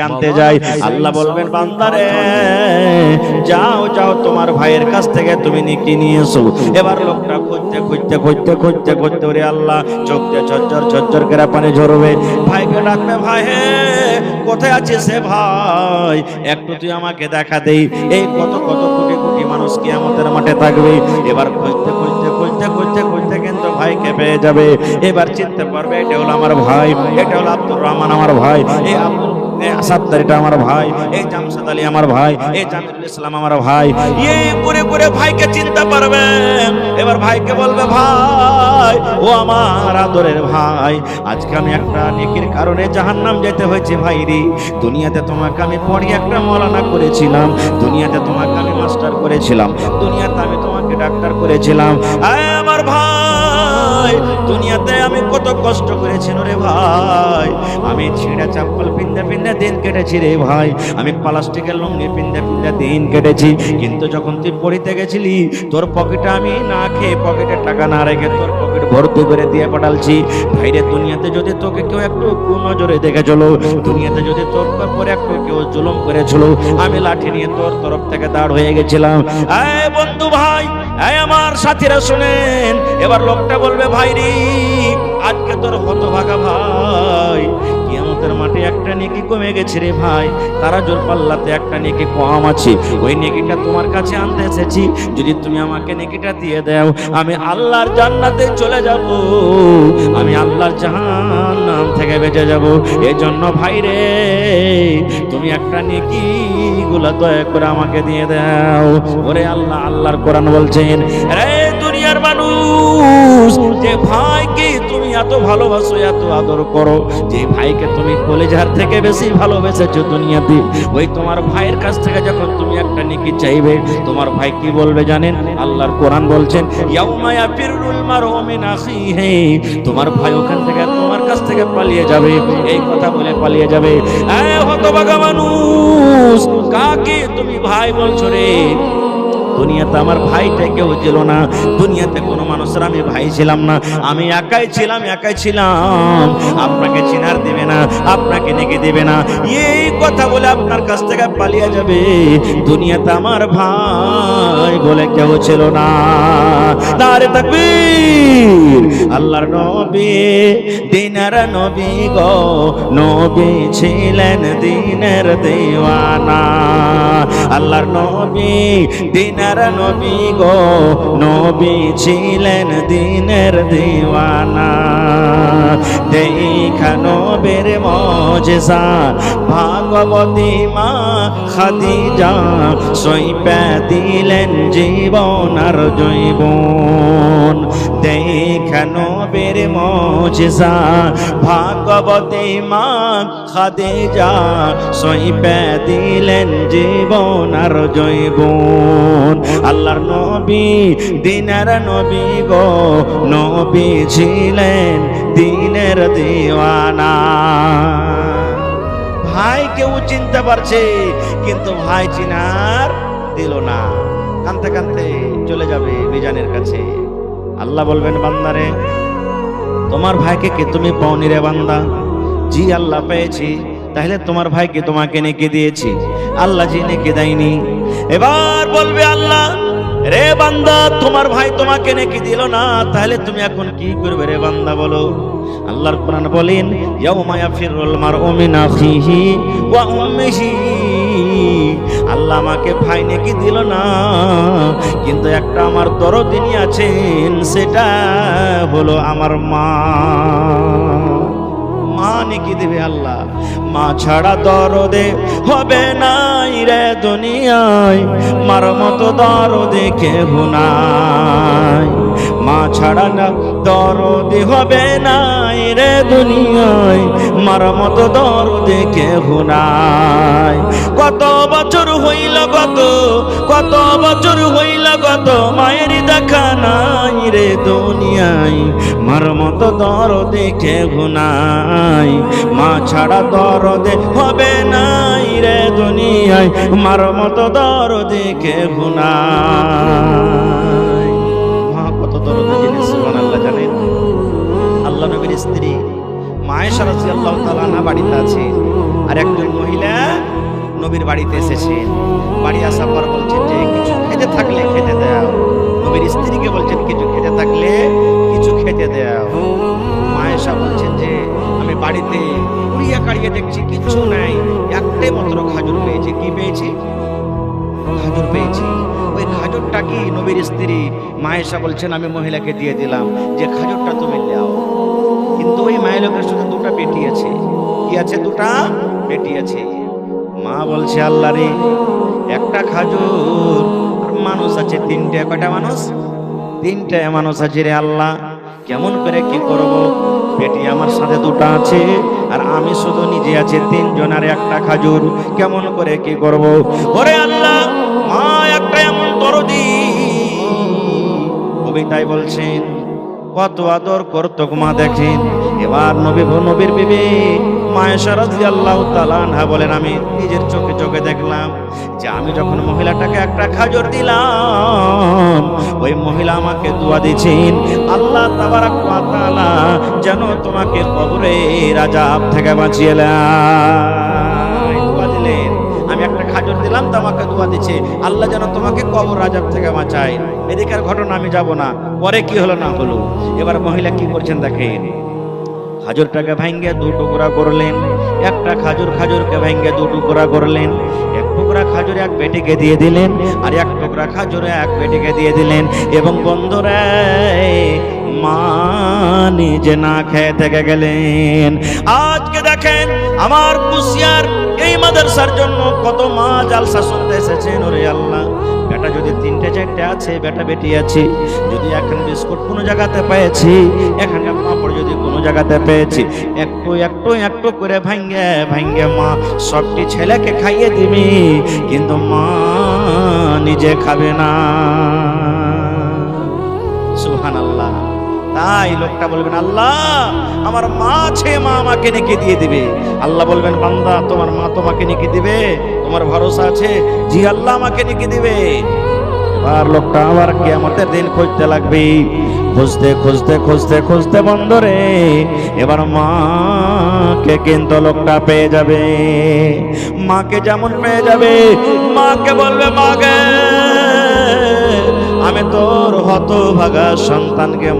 আনতে যাই, আল্লাহ বলবেন বান্দারে যাও যাও তোমার ভাইয়ের কাছ থেকে তুমি নেকি নিয়ে এসো। এবার লোকটা খুঁজতে ওরে আল্লাহ চোখ দিয়ে ঝরঝর করে পানি ঝরবে, ভাইকে ডাকবে, ভাই হে কোথায় আছিস সে ভাই, একটু তুই আমাকে দেখা দেই। এই কত কত কোটি কোটি মানুষ কিয়ামতের মাঠে থাকবে। এবার খুঁজতে কিন্তু ভাইকে পেয়ে যাবে। এবার চিনতে পারবে এটা হলো আমার ভাই, এটা হলো আব্দুর রহমান আমার ভাই, এই আব্দুল আসাদ এটা আমার ভাই, এই জামশাদ আলী আমার ভাই, এই জামিরুল ইসলাম আমার ভাই। এই করে ভাইকে চিনতে পারবে। এবার ভাইকে বলবে, ভাই ও আমার আদরের ভাই, আজকে আমি একটা নেকির কারণে জাহান্নাম যেতে হয়েছে ভাই রে। দুনিয়াতে তোমাকে আমি পড়ি একটা মওলানা করেছিলাম, দুনিয়াতে তোমাকে আমি মাস্টার করেছিলাম, দুনিয়াতে আমি তোমাকে ডাক্তার করেছিলাম। আমার ভাই দুনিয়াতে আমি কত কষ্ট করেছি রে ভাই, আমি ছিঁড়া চাপ্পল পিন্দে দিন কেটেছি রে ভাই, আমি প্লাস্টিকের লুঙ্গি পিন্দে দিন কেটেছি। কিন্তু যখন তুই পড়িতে গেছিলি তোর পকেটে আমি না খেয়ে পকেটে টাকা না রেখে তোর পকেট ভর্তি করে দিয়ে পাঠালছি। ভাইরে দুনিয়াতে যদি তোকে কেউ একটু কুনজরে দেখে চলো, দুনিয়াতে যদি তোর পরে একটু কেউ জুলুম করে চলো, আমি লাঠি নিয়ে তোর তরফ থেকে দাঁড় হয়ে গেছিলাম। এই বন্ধু ভাই, এই আমার সাথীরা শুনেন। এবার লোকটা বলবে, ভাই রে আজকে তোর হতভাগা ভাই কিয়ামতের মাঠে একটা নেকি কমে গেছে রে ভাই, তারা জোর পাল্লাতে একটা নেকি কম আছে, ওই নেকিটা তোমার কাছে আনতে এসেছি। যদি তুমি আমাকে নেকিটা দিয়ে দাও আমি আল্লাহর জান্নাতে চলে যাব, আমি আল্লাহর জাহান্নাম থেকে বেঁচে যাব। এজন্য ভাই রে তুমি একটা নেকি গুলা দয়া করে আমাকে দিয়ে দাও। ওরে আল্লাহ, আল্লাহর কোরআন বলছেন, রে দুনিয়ার মানুষ, যে ভাইকে তুমি এত ভালোবাসো এত আদর করো, যে ভাইকে তুমি কলেজার থেকে বেশি ভালোবেসেছো দুনিয়াতে, ওই তোমার ভাইয়ের কাছ থেকে যখন তুমি একটা নেকি চাইবে তোমার ভাই কি বলবে জানেন? আল্লাহর কোরআন বলছেন, ইয়াউমা ইয়াফিরুল মারউ মিন আখিহি, তোমার ভাই ওখান থেকে তোমার কাছ থেকে পালিয়ে যাবে, এই কথা বলে পালিয়ে যাবে। এ হতভাগা মানুষ, কাকে তুমি ভাই বলছো রে? দুনিয়াতে আমার ভাইটা কেউ ছিল না, দুনিয়াতে কোনো মানুষের আমি ভাই ছিলাম না, আমি একাই ছিলাম। আপনাকে চিনার দেবে না, আপনাকে নেকে দেবে না, এই কথা বলে আপনার কাছ থেকে পালিয়ে যাবে। দুনিয়াতে আমার ভাই বলে কেউ ছিল না। নারে তাকবীর! আল্লাহর নবী দিনের নবী গো, নবী ছিলেন দিনের দিওয়ানা। আল্লাহর নবী দিনের নবী গো, নবী ছিলেন দিনের দিওয়ানা। দেখা নবীর মুজিজা ভাগবতী মা খাদিজা, সইপা দিলেন জীবন আর জৈবন। দেখা নবীর মুজিজা ভাগবতী মা খাদিজা, সইপা দিলেন জীবন আর জৈবন। আল্লাহর নবী দিনের নবী গো, নবী ছিলেন দিনের দিওয়ানা। ভাই কেউ চিনতে পারছে কিন্তু ভাই চিনার দিল না, কানতে কানতে চলে যাবে মিজানের কাছে। আল্লাহ বলবেন, বান্দারে তোমার ভাইকে কে তুমি পাওনি রে বান্দা? জি আল্লাহ পেয়েছি। তাহলে তোমার ভাইকে তোমাকে নেকি দিয়েছি, আল্লাহ জি নেকি দেয়নি। এবার বলবে আল্লাহ, রে বান্দা তোমার ভাই তোমাকে নেকি দিল না, তাহলে তুমি এখন কি করবে রে বান্দা বলো? আল্লাহর কোরআন বলেন, ইয়াউমা ইয়াফিরুল মারউ মিন আখিহি ওয়া উম্মিহি। আল্লাহ আমাকে ভাই নেকি দিল না, কিন্তু একটা আমার দরদিনী আছেন, সেটা হলো আমার মা। মা নেকি দেবে আল্লাহ। মা ছাড়া দরদে হবে নাই রে দুনিয়ায়, মার মতো দরদে কেহ নাই। মা ছাড়া না দরদে হবে নাই রে দুনিয়ায়, মার মতো দরদে কেহ নাই। কত বছর হইল কত বছর হইল গত, মায়ের দেখা নাই রে দুনিয়ায়, মার মতো দরদে কেহ নাই। মা ছাড়া দরদে হবে নাই রে দুনিয়ায়, মার মতো দরদে কেহ নাই। মা কত দরদে জিনিস সুবহানাল্লাহ জানেন? আল্লাহ নবীর স্ত্রী মা আয়েশা রাদিয়াল্লাহু তাআলা আনহা বাড়িতে আছে, আর একজন মহিলা নবীর বাড়িতে এসেছেন। বাড়ি আসার পর বলছেন যে কিছু খেতে থাকলে খেতে দাও। নবীর স্ত্রীকে বলছেন কিছু খেতে থাকলে কিছু খেতে দাও। মায়েশা বলছেন যে আমি বাড়িতে কুড়িয়ে কাড়িয়ে দেখছি কিছু নাই, একটাই মাত্র খাজুর পেয়েছি। কি পেয়েছি? খাজুর পেয়েছি। ওই খাজুরটা কি? নবীর স্ত্রী মায়েশা বলছেন আমি মহিলাকে দিয়ে দিলাম যে খাজুরটা তুমি নাও। কিন্তু ওই মায়ের লোকের সাথে দুটা বেটি আছে। কি আছে? দুটা বেটি আছে। মা বলছে আল্লাহ রে, একটা খাজুর আর মানুষ আছে তিনটে। কয়টা মানুষ? তিনটে মানুষ আছে রে আল্লাহ, কেমন করে কি করব? বেটি আমার সাথে দুটো আছে আর আমি শুধু নিজে আছি তিনজন, আর একটা খাজুর, কেমন করে কি করব? ওরে আল্লাহ, মা একটা এমন দরদি, কবিতায় বলছেন কত আদর করতো মা, দেখেন। এবার নবীর বিবি মায়েশা রাদিয়াল্লাহু তাআলা আনহা বলেন আমি নিজের চোখে দেখলাম যে আমি যখন মহিলাটাকে একটা খাজুর দিলাম, ওই মহিলা আমাকে দোয়া দিয়েছেন আল্লাহ তাবারাক ওয়া তাআলা যেন তোমাকে কবরের আযাব থেকে বাঁচিয়ে নেয়। দোয়া দিলেন, আমি একটা খাজুর দিলাম তো আমাকে দোয়া দিচ্ছে আল্লাহ যেন তোমাকে কবর আযাব থেকে বাঁচায়। এদিকের ঘটনা আমি যাব না, পরে কি হলো না হলো। এবার মহিলা কি করছেন দেখেন, খাজুরটাকে ভাঙ্গে দু টুকরা করলেন। একটা খাজুরকে ভাঙ্গে দু টুকরা করলেন। এক টুকরা খাজুর এক বেটিকে দিয়ে দিলেন, আর এক টুকরা খাজুর এক বেটিকে দিয়ে দিলেন। এবং বন্ধুরা, মা নিজে না খেয়ে থেকে গেলেন। আজকে দেখেন আমার কুশিয়ার এই মাদ্রাসার জন্য কত মা জালসা শুনতে এসেছেন। ওরে আল্লাহ, বেটা যদি তিনটে চারটে আছে, বেটা বেটি আছে, যদি এখন বিস্কুট কোনো জায়গাতে পেয়েছি, এখানে পাঁপড় যদি কোনো জায়গাতে পেয়েছি, একটু করে ভাঙ্গে মা সবটি ছেলেকে খাইয়ে দিবি, কিন্তু মা নিজে খাবে না। সুবহানাল্লাহ। তাই লোকটা বলবেন আল্লাহ আমার মা আছে, মা আমাকে নেকি দিয়ে দিবে। আল্লাহ বলবেন বান্দা তোমার মা তোমাকে নেকি দিবে? তোমার ভরসা আছে? জি আল্লাহ আমাকে নেকি দিবে। এবার লোকটা আবার কিয়ামতের দিন খুঁজতে লাগবে। খুঁজতে বন্ধরে এবার মাকে কিন্তু লোকটা পেয়ে যাবে। মাকে যেমন পেয়ে যাবে, মাকে বলবে মাগে আমি তোর হতভাগা সন্তানকে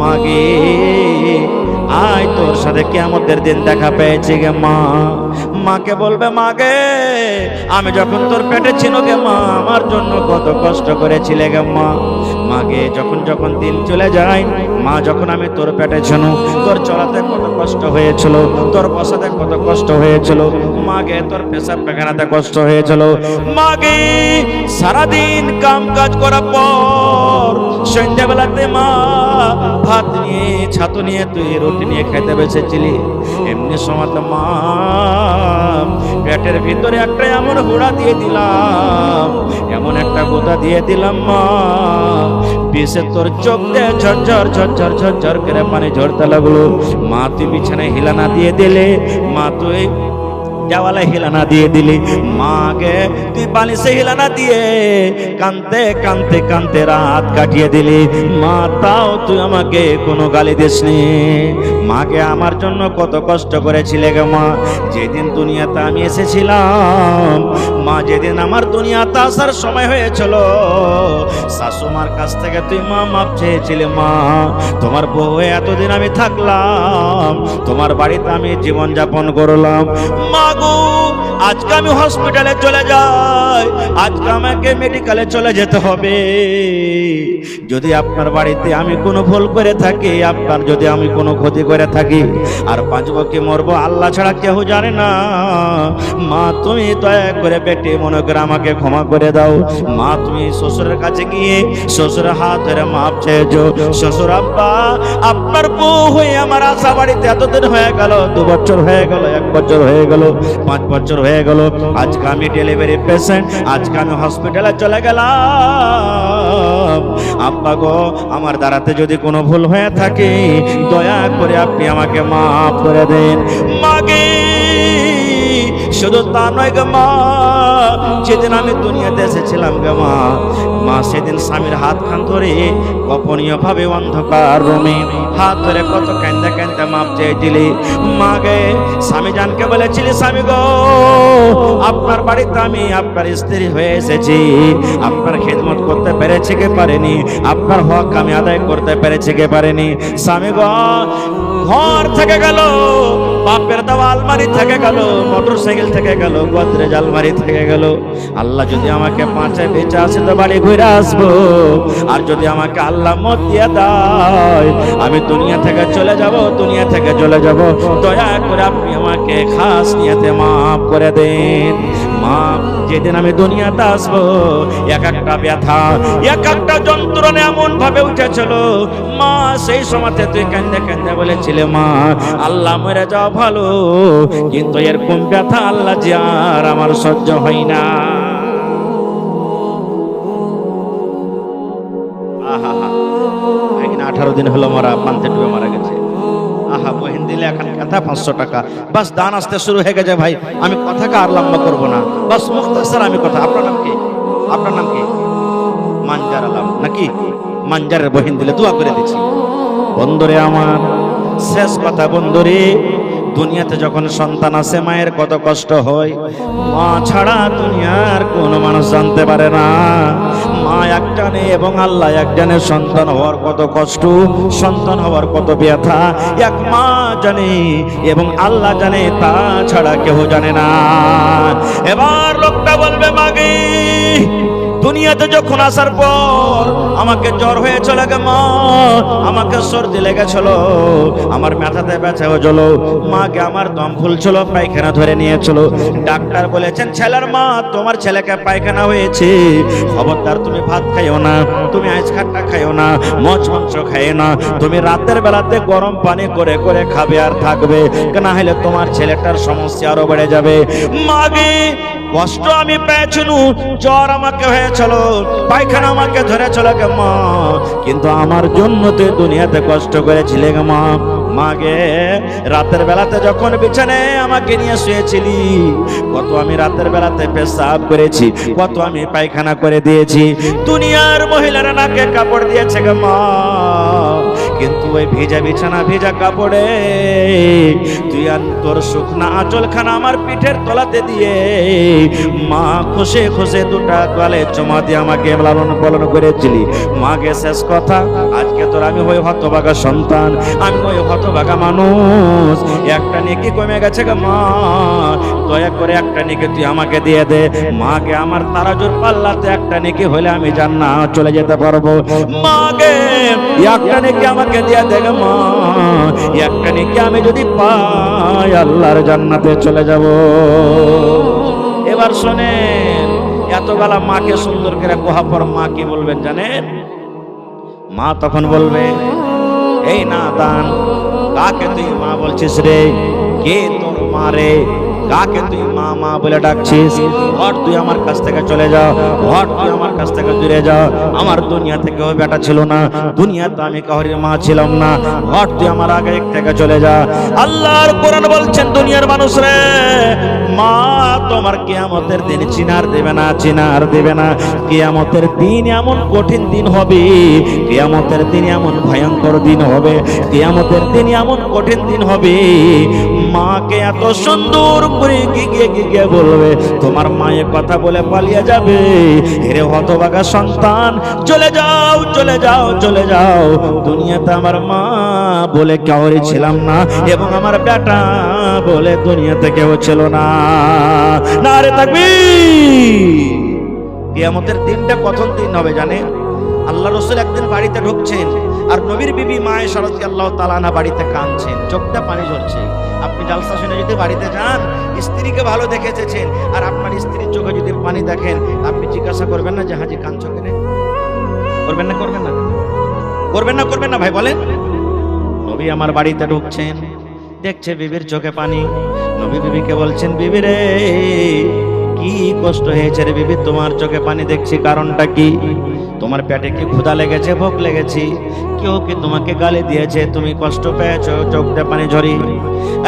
মাগে আয় তোর সাথে কিয়ামতের দিন দেখা পেয়েছি গে মা। মাকে বলবে মাগে আমি যখন তোর পেটে ছিল গে মা, আমার জন্য কত কষ্ট করেছিলে গে মা। মাগে যখন দিন চলে যায়, মা যখন আমি তোর পেটে ছিল, তোর চলাতে কত কষ্ট হয়েছিল, তোর বসাতে কত কষ্ট হয়েছিল, মাগে তোর পেশাব পায়খানাতে কষ্ট হয়েছিল। মাগে সারাদিন কাম কাজ করার পর সন্ধ্যাবেলাতে মা ভাত নিয়ে ছাতু নিয়ে তুই রুটি নিয়ে খেতে বসেছিলি, এমনি সময় মা পেটের ভিতরে একটা এমন হুড়া দিয়ে দিলাম, এমন একটা গোদা দিয়ে দিলাম মা, বিষে তোর চোখ দিয়ে ঝরঝর করে পানি ঝরতে লাগলো। মা তুই বিছানায় হিলানা দিয়ে দিলে, মা তুই দেওয়ালে হিলানা দিয়ে দিলি, মাকে তুই বালিশে হিলানা দিয়ে কানতে রাত কাটিয়ে দিলি। মা তাও তুই আমাকে কোনো গালি দিসনি। মাকে আমার জন্য কত কষ্ট করেছিলে গে মা। যেদিন দুনিয়াতে আমি এসেছিলাম মা, যেদিন আমার দুনিয়াতে আসার সময় হয়েছিল, শাশুমার কাছ থেকে তুই মা মাপ চেয়েছিলে। মা তোমার বউ এতদিন আমি থাকলাম, তোমার বাড়িতে আমি জীবন যাপন করলাম। মা গো আজকে আমি হসপিটালে চলে যাই, আজকে আমাকে মেডিকেলে চলে যেতে হবে। যদি আপনার বাড়িতে আমি কোনো ভুল করে থাকি, আপনার যদি আমি কোনো ক্ষতি করে থাকি, আর বাঁচবো কি মরবো আল্লাহ ছাড়া কেউ জানে না। মা তুমি দয়া করে বেটি মনে করে আমাকে ক্ষমা করে দাও। মা তুমি শ্বশুরের কাছে গিয়ে শ্বশুরের হাত ধরে মাপ চেয়েছো। শ্বশুর আব্বা আপনার বউ হয়ে আমার আশা বাড়িতে এতদিন হয়ে গেল, 2 বছর হয়ে গেল, 1 বছর হয়ে গেল, 5 বছর হয়ে গেল, আজকে আমি ডেলিভারি পেশেন্ট, আজকে আমি হসপিটালে চলে গেলাম। আব্বা গো আমার দ্বারাতে যদি কোনো ভুল হয়ে থাকে দয়া করে আপনি আমাকে মাফ করে দেন। মাগে শুধু তা নয় গো মা, যেদিন আমি দুনিয়াতে এসেছিলাম গো মা, মা সেদিন স্বামীর হাত খান ধরে গোপনীয় ভাবে অন্ধকার রুমে হাত ধরে কত কান্দা কান্দা মাপ চেয়েছিলি। মা গে স্বামী জানকে বলেছিলি, স্বামী গো আপনার বাড়িতে আমি আপনার স্ত্রী হয়ে এসেছি, আপনার খেদমত করতে পেরেছি কে পারেনি, আপনার হক আমি আদায় করতে পেরেছি কে পারেনি। স্বামী গো ঘর থেকে গেল, বাপের দেওয়া আলমারি থেকে গেল, মোটর সাইকেল থেকে গেল, গোদরেজ আলমারি থেকে গেল। আল্লাহ যদি আমাকে পাঁচে বেঁচে আসে তো বাড়ি ঘুরে আসবো, আর যদি আমাকে আল্লাহ মত দিয়ে দেয় আমি দুনিয়া থেকে চলে যাব, দুনিয়া থেকে চলে যাব। দয়া করে আপনি আমাকে খাস নিয়তে মাফ করে দেন। মা যেদিন আমি দুনিয়াতে আসবো, এক একটা ব্যথা এক একটা যন্ত্রণা এমন ভাবে উঠেছিল মা, সেই সময়তে তুই কান্দে কান্দে বলেছিলে মা আল্লাহ মরে যাও ভালো, কিন্তু এরকম ব্যথা আল্লাহ যে আর আমার সহ্য হয় না। আহা হা 18 দিন হলো মারা, পান্তে ডুবে মারা গেছে। আহা বহিন দিলে এখন কথা 500 টাকা, বাস দান আসতে শুরু হয়ে গেছে ভাই। আমি কথাকে আর লম্বা করবো না, বাস মুখতাসার আমি কথা। আপনার নাম কি? আপনার নাম কি? মানজার আলম নাকি? মানজারের বহিন দিলে দোয়া করে দিচ্ছি। বন্ধুরে আমার শেষ কথা, বন্ধুরে দুনিয়াতে যখন সন্তান আসে মায়ের কত কষ্ট হয়, মা ছাড়া দুনিয়ার কোনো মানুষ জানতে পারে না। মা একজনে এবং আল্লাহ একজনের সন্তান হওয়ার কত কষ্ট, সন্তান হওয়ার কত ব্যথা এক মা জানে এবং আল্লাহ জানে, তা ছাড়া কেউ জানে না। এবার লোকটা বলবে মাগি দুনিয়াতে যখন আসার পর আমাকে জ্বর হয়েছিল গে মা, আমাকে সর্দি লেগেছিল, আমার মাথাতে ব্যথা হয়েছিল, মাকে আমার দম ফুলছিল, পায়খানা ধরে নিয়েছিল। ডাক্তার বলেছেন ছেলের মা তোমার ছেলেকে পায়খানা হয়েছে, খবরদার তুমি ভাত খাইও না, তুমি আইস খাট্টা খাইও না, মাছ মাংস খাইও না, তুমি রাতের বেলাতে গরম পানি করে করে খাবে আর থাকবে, না হলে তোমার ছেলেটার সমস্যা আরো বেড়ে যাবে। মাগে কষ্ট আমি পেয়েছিলু, জ্বর আমাকে হয়েছিল, পায়খানা আমাকে ধরেছিল গে মা, কিন্তু আমার জন্য তুই দুনিয়াতে কষ্ট করেছিলে গে মা। মাগে রাতের বেলাতে যখন বিছানায় আমাকে নিয়ে শুয়েছিলি, কত আমি রাতের বেলাতে পেশাব করেছি, কত আমি পায়খানা করে দিয়েছি, দুনিয়ার মহিলারা নাকে কাপড় দিয়েছে গে মা, কিন্তু ওই ভিজা বিছানা ভিজা কাপড়ে তুই আর তোর শুকনা আঁচলখানা আমার পিঠের তলাতে দিয়ে মা খুশে খুশে দুটা গালে চুমা দিয়ে আমাকে লালন পালন করেছিলি। মাকে শেষ কথা, আজকে তোর আমি হই হতভাগা সন্তান, আমি হই হতভাগা মানুষ, একটা নেকি কমে গেছে গে মা, দয়া করে একটা নেকি তুই আমাকে দিয়ে দে। মাকে আমার তারাজুর পাল্লাতে একটা নেকি হলে আমি জান্নাত চলে যেতে পারবো। মাকে একটা নেকি আমাকে দিয়ে দে গে মা, একটা নেকি আমি যদি পাই আল্লাহর জান্নাতে চলে যাব। এবার শোনেন, এতবেলা মাকে সুন্দর করে কোহা পর মা কি বলবেন জানেন? মা তখন বলবে এই না দান, কাকে তুই মা বলছিস রে? কে তোর মা রে? কাকে তুই মা মা বলে ডাকছিস? হট তুই আমার কাছ থেকে চলে যাও, হট তুই আমার কাছ থেকে দূরে যাও, আমার দুনিয়া থেকে ওই বেটা ছিল না, দুনিয়াতে আমি কাউরির মা ছিলাম না, হট তুই আমার আগে থেকে চলে যা। আল্লাহর কোরআন বলছেন দুনিয়ার মানুষ রে, মা তোমার কিয়ামতের দিন চিনার দেবে না, চিনার দেবে না। কিয়ামতের দিন এমন কঠিন দিন হবে, কিয়ামতের দিন এমন ভয়ঙ্কর দিন হবে, কিয়ামতের দিন এমন কঠিন দিন হবে, মাকে এত সুন্দর করে গিয়ে গিয়ে বলবে, তোমার মায়ের কথা বলে পালিয়ে যাবে, হেরে হতভাগা সন্তান চলে যাও চলে যাও চলে যাও, দুনিয়াতে আমার মা বলে কাউরি ছিলাম না এবং আমার বেটা বলে দুনিয়াতে কেউ ছিল না। নারে তাকবীর। কিয়ামতের দিনটা কত দিন হবে জানেন? আল্লাহ রাসূল একদিন বাড়িতে ঢুকছেন আর নবীর বিবি মা আয়েশা রাদিয়াল্লাহু তাআলা আনহা বাড়িতে কাঁদছেন, চোখটা পানি ঝরছে। আপনি জালসা শুনে যদি বাড়িতে যান, স্ত্রীকে ভালো দেখে এসেছেন আর আপনার স্ত্রীর চোখে যদি পানি দেখেন, আপনি জিজ্ঞাসা করবেন না যে হাজি কাঁদছো কেন? করবেন না করবেন না করবেন না করবেন না ভাই বলেন? নবী আমার বাড়িতে ঢুকছেন, দেখছে বিবির চোখে পানি, নবী বিবিকে বলছেন বিবি রে কি কষ্ট হয়েছে রে বিবি, তোমার চোখে পানি দেখছি, কারণটা কি? তোমার পেটে কি ক্ষুধা লেগেছে, ভোক লেগেছে, কেউ কি তোমাকে গালি দিয়েছে, তুমি কষ্ট পেয়েছো, চোখে পানি ঝরি?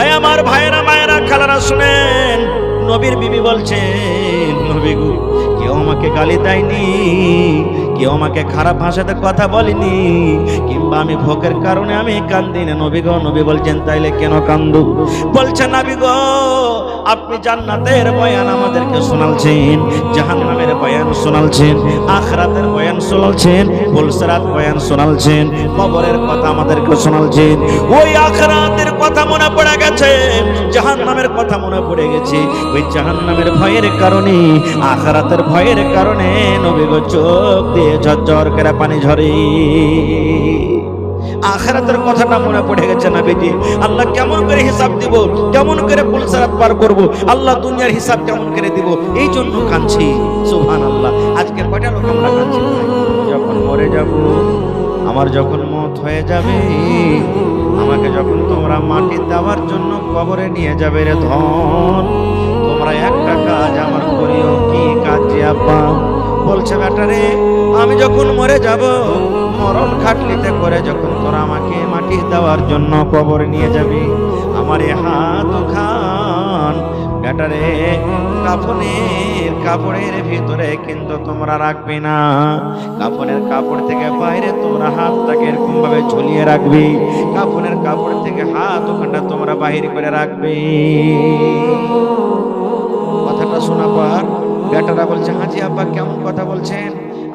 এই আমার ভাইয়েরা মায়েরা খালারা শুনেন, নবীর বিবি বলছেন, নবী গো, কেউ আমাকে গালি দেয়নি, কেউ আমাকে খারাপ ভাষাতে কথা বলেনি, কিংবা আমি ভোগের কারণে আমি কান্দি না। নবী গো, নবী বলছেন তাইলে কেন কান্দু? বলছেন নবী গো, আপনি জান্নাতের বয়ান আমাদেরকে শোনালছেন, জাহান্নামের বয়ান শোনালছেন, আখিরাতের বয়ান শোনালছেন, পুলসিরাত বয়ান শোনালছেন, কবরের কথা আমাদেরকে শোনালছেন। ওই আখিরাতের কথা মনে পড়ে গেছে, জাহান্নামের কথা মনে পড়ে গেছে। ওই জাহান্নামের ভয়ের কারণে, আখিরাতের ভয়ের কারণে নবী গো চোখ দিয়ে ঝরঝর করে পানি ঝরে। আখিরাতের কথাটা মনে পড়ে গেছে নবীজি। আল্লাহ কেমন করে হিসাব দিব, কেমন করে পুলসিরাত পার করব, আল্লাহ দুনিয়ার হিসাব কেমন করে দিব, এই জন্য কাঁদছি। সুবহানাল্লাহ। আজকে কয়টা লোক আমরা কাঁদছি? যখন মরে যাব, আমার যখন মওত হয়ে যাবে, আমাকে যখন তোমরা মাটি দেওয়ার জন্য কবরে নিয়ে যাবে রে ধন, তোমরা একটা কাজ আমার করিও। কি কাজ যে আব্বা? বলছে বেটা রে, আমি যখন মরে যাব, মরণ খাটলিতে করে যখন তোরা আমাকে মাটি দেওয়ার জন্য কবরে নিয়ে যাবি, আমার এ হাত খান বেটা রে, কাপড়ের ভিতরে কিন্তু তোমরা রাখবি না, কাপড়ের কাপড় থেকে বাইরে তোমরা হাতটাকে এরকম ভাবে ঝুলিয়ে রাখবি, কাপড়ের কাপড় থেকে হাত ওখানটা তোমরা বাহির করে রাখবি। কথাটা শোনা পর বেটারা বলছে, হাজি আব্বা কেমন কথা বলছেন?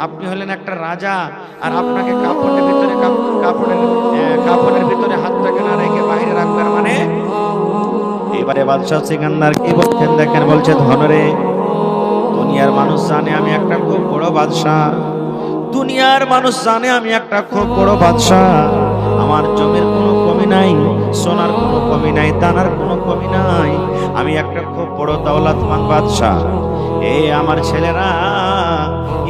আপনি হলেন একটা রাজা, আর আপনাকে কাপড়ের ভিতরে হাতটাকে না রেখে বাইরে রাখবেন মানে? এবারে বাদশাহ সিকান্দার কি বলছেন দেখেন, বলছে ধনরে, দুনিয়ার মানুষ জানে আমি একটা খুব বড় বাদশাহ, দুনিয়ার মানুষ জানে আমি একটা খুব বড় বাদশাহ, আমার জমির কোনো কমি নাই, সোনার কোনো কমি নাই, দানার কোনো কমি নাই, আমি একটা খুব বড় দৌলতমান বাদশাহ। এই আমার ছেলেরা,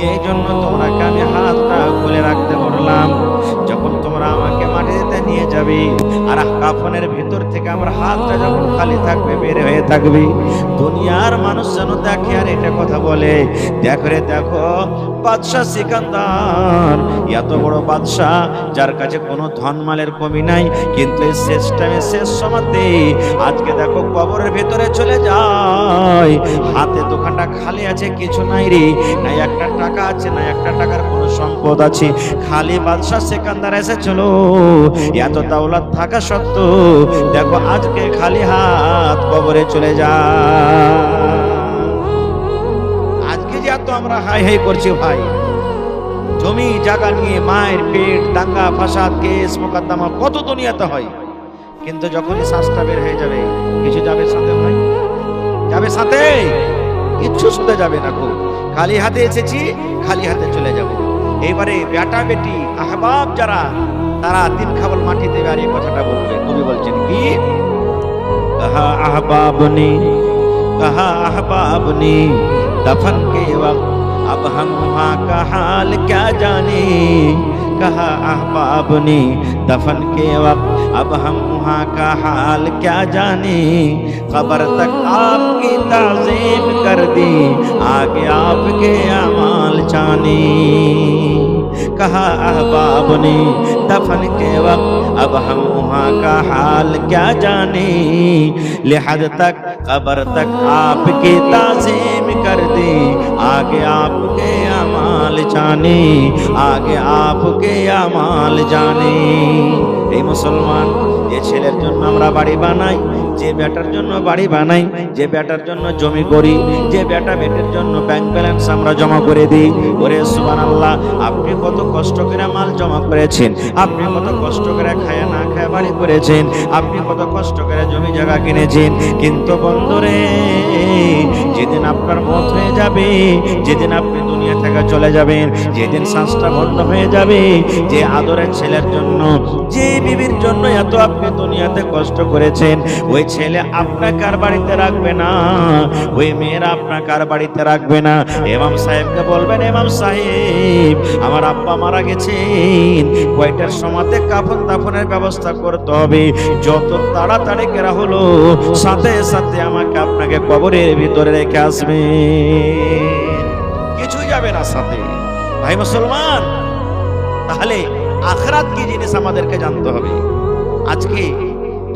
এই জন্য তোমরাকে আমি হাতটা খুলে রাখতে বললাম। যখন তোমরা আমাকে মাটিতে নিয়ে যাবে, আর কাফনের ভিতর থেকে আমার হাতটা যখন খালি থাকবে, বের হয়ে থাকবে, দুনিয়ার মানুষ যেন দেখে আর এটা কথা বলে, দেখো রে দেখো, বাদশাহ সিকান্দার এত বড় বাদশাহ, যার কাছে কোনো ধনমালের কমি নাই, কিন্তু এই শেষ টাইমে, শেষ সময়তে আজকে দেখো কবরের ভিতরে চলে যায়, হাতে দোকানটা খালি আছে, কিছু নাই রে, নাই একটা টাকা আছে, না একটা টাকার কোনো সম্পদ আছে, খালি বাদশাহ সিকান্দার এসেছিল, এত দৌলত থাকা সত্ত্বেও দেখো আজকে খালি হাত কবরে চলে যায়। আজকে যে এত আমরা হাই হাই করছি ভাই, জমি জায়গা নিয়ে মায়ের পেট, দাঙ্গা ফাসাদ, কেস মোকদ্দমা কত দুনিয়াতে হয়, কিন্তু যখনই শ্বাসটা বের হয়ে যাবে, কিছু যাবে সাথে ভাই? যাবে সাথে? কিচ্ছু শুতে যাবে না, খুব খালি হাতে এসেছি, খালি হাতে চলে যাব। এইবারে বেটা বেটি আহবাব যারা, তারা তিন খাবল মাটি দেবে আর এই কথাটা বলবে। কবি বলছেন কি, कहा अहबाब ने दफन के वक्त अब हम वहाँ का हाल क्या जाने, कहा अहबाब ने दफन के वक्त अब हम वहाँ का हाल क्या जाने, खबर तक आपकी ताज़ीम कर दी, आगे आपके अमाल जाने, कहा अहबाब ने दफन के वक्त अब हम वहाँ का हाल क्या जाने, लिहाद तक कब्र तक आपकी ताज़ीम कर दी, आगे आपके अमाल जाने, आगे आपके अमाल जाने। এই মুসলমান, যে ছেলের জন্য আমরা বাড়ি বানাই, যে বেটার জন্য বাড়ি বানাই, যে বেটার জন্য জমি করি, যে বেটা বেটের জন্য ব্যাংক ব্যালেন্স আমরা জমা করে দিই, ওরে সুবহানাল্লাহ, আপনি কত কষ্ট করে মাল জমা করেছেন, আপনি কত কষ্ট করে খায়া না খায়া বাড়ি করেছেন, আপনি কত কষ্ট করে জমি জায়গা কিনেছেন, কিন্তু বন্ধুরে, যেদিন আপনার মত হয়ে যাবে, যেদিন আপনি দুনিয়া থেকে চলে যাবেন, যেদিন শ্বাসটা বন্ধ হয়ে যাবে, যে আদরের ছেলের জন্য, যে বিবির জন্য এত আপনি দুনিয়াতে কষ্ট করেছেন, ওই ছেলে আপনাকে আর বাড়িতে রাখবে না, ওই মেয়েরা আপনাকে আর বাড়িতে রাখবে না। ইমাম সাহেবকে বলবেন, ইমাম সাহেব, আমার আব্বা মারা গেছেন, কয়টার সময়তে কাফন দাফনের ব্যবস্থা করতে হবে, যত তাড়াতাড়ি করা হলো, সাথে সাথে আমাকে আপনাকে কবরের ভিতরে রেখে আসবে, কিছুই যাবে না সাথে। ভাই মুসলমান, তাহলে আখিরাত কি জিনিস আমাদেরকে জানতে হবে। আজকে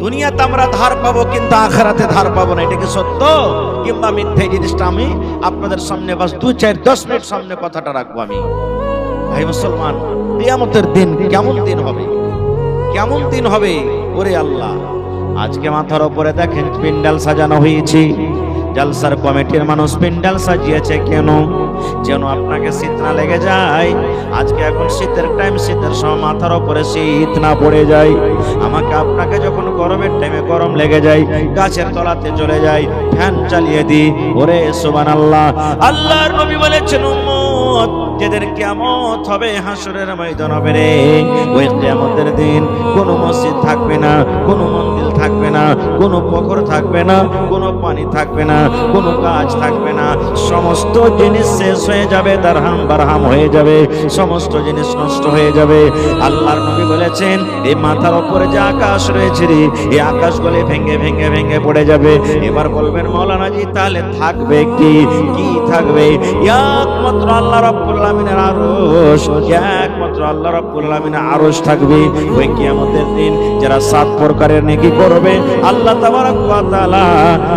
দুনিয়াতে আমরা ধার পাবো কিন্তু আখিরাতে ধার পাবো না। এটা কি সত্য কিংবা মিথ্যা? এই জিনিসটা আমি আপনাদের সামনে বাস 2-4-10 মিনিট সামনে কথাটা রাখবো আমি। ভাই মুসলমান, কিয়ামতের দিন কেমন দিন হবে, কেমন দিন হবে ওরে আল্লাহ। আজকে মাথার উপরে দেখেন প্যান্ডেল সাজানো হয়েছে, জালসার কমিটির মানুষ প্যান্ডেল সাজিয়েছে কেন? যেন আপনাকে শীত না লেগে যায়। আজকে এখন শীতের টাইম, শীতের সময় মাথার উপরে শীত না পড়ে যায়। আমাকে আপনাকে যখন গরমের টাইমে গরম লেগে যায়, গাছের তলাতে চলে যায়, ফ্যান চালিয়ে দিই। ওরে সুবহানাল্লাহ, আল্লাহর নবী বলেছেন উম্মত, যেদের কিয়ামত হবে হাসরের ময়দান হবে রে, ওই কিয়ামতের দিন কোনো মসজিদ থাকবে না, কোনো মন্দির থাকবে না, কোনো পুকুর থাকবে না, কোনো পানি থাকবে না, কোনো কাজ থাকবে না। সমস্ত জিনিস শেষ হয়ে যাবে, দারহাম বারহাম হয়ে যাবে, সমস্ত জিনিস নষ্ট হয়ে যাবে। আল্লাহর নবী বলেছেন এই মাথার উপরে যে আকাশ রয়েছে রে, এই আকাশগুলো ভেঙে ভেঙে ভেঙে পড়ে যাবে। এবার বলবেন মাওলানা জি তাহলে থাকবে কি? কি থাকবে? একমাত্র আল্লাহ রাব্বুল আলামিনের আরশ, একমাত্র আল্লাহ রাব্বুল আলামিনের আরশ থাকবে। ওই কিয়ামতের দিন যারা 7 প্রকারের নেকি করবে আল্লাহ তাবারক ওয়া তাআলা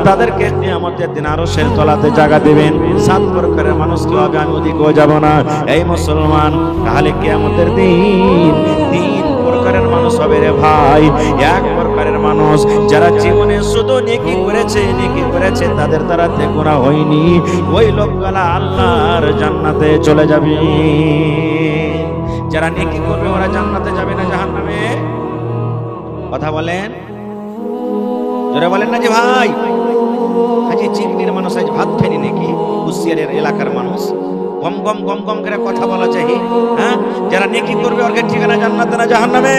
তাদেরকে কিয়ামতের দিন আরশের তলাতে জায়গা দিবেন। 7 প্রকারের মানুষ কেউ হবে, আমি ওদিকেও যাব না। এই মুসলমান, তাহলে কিয়ামতের দিন 3 প্রকারের মানুষ হবে রে ভাই। এক প্রকারের মানুষ যারা জীবনে শুধু নেকি করেছে, নেকি করেছে, তাদের দ্বারাতে গুনাহ হয়নি, ওই লোকগুলা আল্লাহর জান্নাতে চলে যাবে। যারা নেকি করবে ওরা জান্নাতে যাবে না জাহান্নামে? কথা বলেন, জোরে বলেন না যে ভাই। আজকে চিকনির মানুষ আজ ভাত খায়নি নাকি? কুশিয়ারের এলাকার মানুষ গম গম গম গম করে কথা বলা চাই। হ্যাঁ, যারা নেকি করবে ওর ঠিকানা জান্নাতে না জাহান্নামে?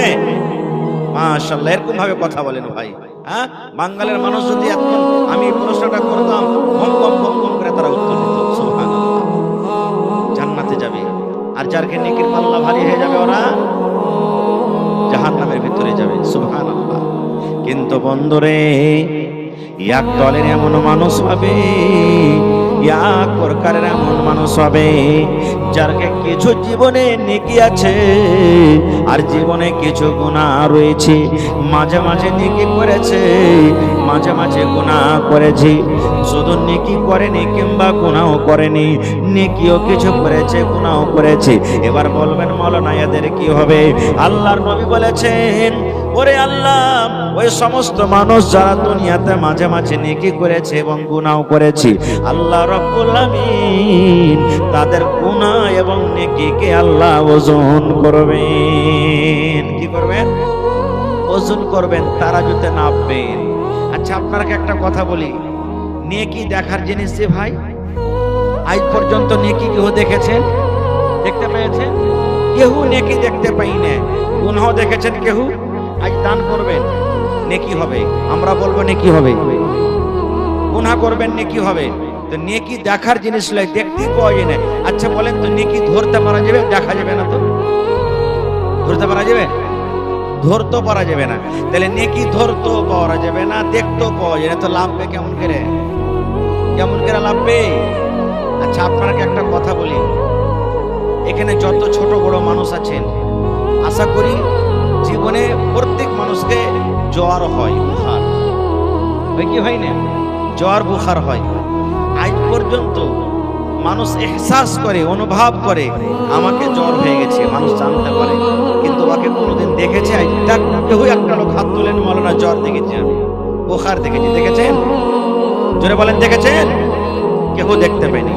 মাশাআল্লাহ, এরকম ভাবে কথা বলেন ভাই। হ্যাঁ, বাঙালির মানুষ যদি এখন আমি প্রশ্নটা করতাম, গম গম গম গম করে তারা উত্তর দিত সুবহানাল্লাহ, জান্নাতে যাবে। আর যারকে নেকির পাল্লা ভারী হয়ে যাবে ওরা জাহান্নামের ভিতরে যাবে সুবহানাল্লাহ। কিন্তু বন্ধুরে, এক দলের এমন মানুষ হবে, এক প্রকারের এমন মানুষ হবে যারকে কিছু জীবনে নেকি আছে আর জীবনে কিছু গুনাহ রয়েছে। মাঝে মাঝে নেকি করেছে, মাঝে মাঝে গুনাহ করেছে। শুধু নেকি করেনি কিংবা গুনাহ করেনি, নেকিও কিছু করেছে, গুনাহ করেছে। এবার বলবেন মাওলানা এদের কি হবে? আল্লাহর নবী বলেছেন ওরে আল্লাহ, ওই সমস্ত মানুষ যারা দুনিয়াতে মাঝে মাঝে নেকি করেছে এবং গুনাহ করেছে, আল্লাহ রাব্বুল আমিন তাদের গুনাহ এবং নেকিকে আল্লাহ ওজন করবেন। কি করবেন? ওজন করবেন, তারাজুতে নাপবেন। আচ্ছা, আপনাকে একটা কথা বলি, নেকি দেখার জিনিস যে ভাই, আজ পর্যন্ত নেকি কেউ দেখেছেন? দেখতে পেয়েছেন? কেউ নেকি দেখতে পাই না। গুনাহ দেখেছেন কেউ? আজ দান করবেন, নেকি হবে। আমরা বলবো নেকি হবে। গুনাহ করবেন, নেকি হবে। তো নেকি দেখার জিনিস নয়, দেখতে পাওয়া যায় না। আচ্ছা বলেন তো, নেকি ধরতে পারা যাবে? দেখা যাবে না তো? ধরতে পারা যাবে? ধরতে পারা যাবে না। তাহলে নেকি ধরতেও পাওয়া যাবে না, দেখতেও পাওয়া যায় না, তো লাভবে কেমন করে? কেমন করে লাভবে? আচ্ছা, আপনাকে একটা কথা বলি, এখানে যত ছোট বড় মানুষ আছেন, আশা করি জীবনে প্রত্যেক মানুষকে জ্বর হয়, বুখার হয় কি হয় না? জ্বর বুখার হয়। আজ পর্যন্ত মানুষ এহসাস করে, অনুভব করে আমাকে জ্বর হয়ে গেছে, মানুষ জানতে পারে, কিন্তু ওকে কোনোদিন দেখেছে? কেউ একটা লোক হাত তোলেন, মাওলানা জ্বর দেখেছি, আমি বুখার দেখেছি। দেখেছেন? জোরে বলেন, দেখেছেন? কেউ দেখতে পায়নি।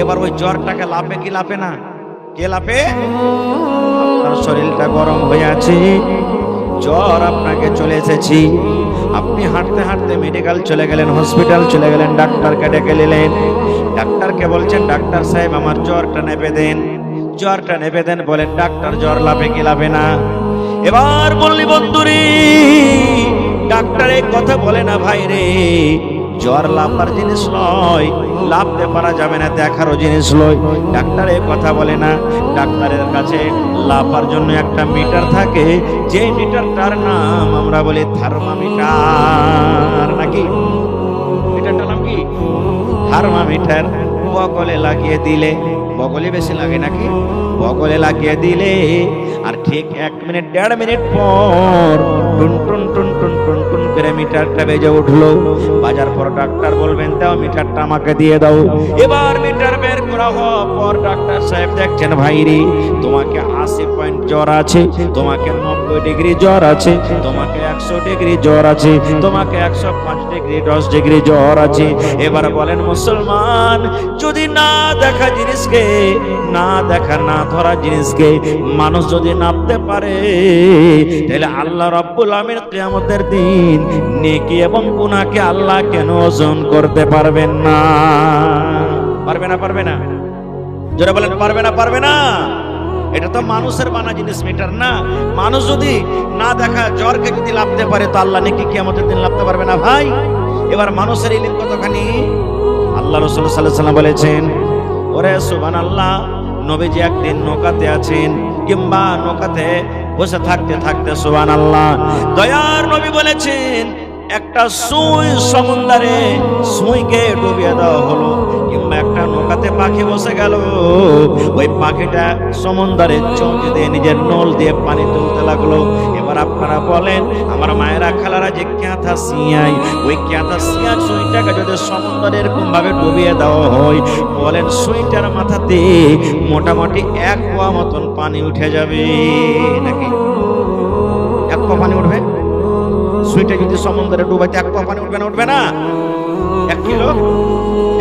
এবার ওই জ্বরটাকে লাভে কি লাভে না? কে লাভে? আপনার শরীরটা গরম হয়ে আছে, জ্বর আপনাকে চলে এসেছি, আপনি হাঁটতে হাঁটতে মেডিকেল চলে গেলেন, হসপিটাল চলে গেলেন, ডাক্তারকে ডেকে নিলেন। ডাক্তারকে বলছেন, ডাক্তার সাহেব আমার জ্বরটা নেপে দেন, জ্বরটা নেপে দেন। বলেন ডাক্তার, জ্বর লাভে কি লাভে না? এবার বললি বন্ধুরি, ডাক্তার এই কথা বলে না ভাই রে, জ্বর লাভার জিনিস নয়, লাভতে পারা যাবে না, দেখারও জিনিস নয়। ডাক্তার এই কথা বলে না। ডাক্তারের কাছে লাভার জন্য একটা মিটার থাকে, যে মিটারটার নাম আমরা বলি থার্মোমিটার। নাকি মিটারটার নাম কি? থার্মোমিটার। বগলে লাগিয়ে দিলে, বগলে বেশি লাগে নাকি? বগলে লাগিয়ে দিলে আর ঠিক 1 মিনিট 1.5 মিনিট পর টুন টুন টুন টুন টুন টুন করে মিটারটা বেজে উঠলো। বাজার পর ডাক্তার বলবেন দাও মিটারটা আমাকে দিয়ে দাও। এবার মিটার বের করা হওয়ার পর ডাক্তার সাহেব দেখছেন ভাইরে তোমাকে 80 পয়েন্ট জ্বর আছে, তোমাকে 90 ডিগ্রি জ্বর আছে, তোমাকে 100 ডিগ্রি জ্বর আছে, তোমাকে 105 ডিগ্রি 10 ডিগ্রি জ্বর আছে। এবার বলেন মুসলমান, যদি না দেখা জিনিসকে, না দেখা না ধরা জিনিসকে মানুষ যদি নাপতে পারে, তাহলে আল্লাহ রাব্বুল আমিন কিয়ামতের দিন নেকি এবং গুনাহকে আল্লাহ কেন ওজন করতে পারবেন না? পারবে না? পারবে না? যারা বলেন পারবে না, পারবে না। এটা তো মানুষের বানা জিনিস, মিটার না। মানুষ যদি না দেখা জ্বরকে যদি লাভতে পারে, তো আল্লাহ নেকি কিয়ামতের দিন লাভতে পারবে না ভাই? এবার মানুষের ইলম কতখানি? আল্লাহ রাসূল সাল্লাল্লাহু আলাইহি ওয়াসাল্লাম বলেছেন, ওরে সুবহানাল্লাহ, নবীজি একদিন নৌকাতে আছেন, কিংবা নৌকাতে বসে থাকতে থাকতে সুবহানাল্লাহ দয়ার নবী বলেছেন একটা সুই সমুদ্রে সুইকে ডুবিয়ে দেওয়া হলো, কিংবা একটা নৌকাতে পাখি বসে গেল, ওই পাখিটা সমুদ্রে চোখ দিয়ে নিজের নল দিয়ে পানি তুলতে লাগলো। এবার আপনারা বলেন আমার মায়েরা খালারা যে ক্যাথা সিয়াই, ওই ক্যাথা সিয়া সুইটাকে যদি সমুদ্রে এরকম ভাবে ডুবিয়ে দেওয়া হয়, বলেন সুইটার মাথাতে মোটামুটি 1 পোয়া মতন পানি উঠে যাবে নাকি? 1 পোয়া পানি উঠবে? সুইটা যদি সমুদ্রে ডুবাইতে 1 পোয়া পানি উঠবে না? উঠবে না? 1 কিলো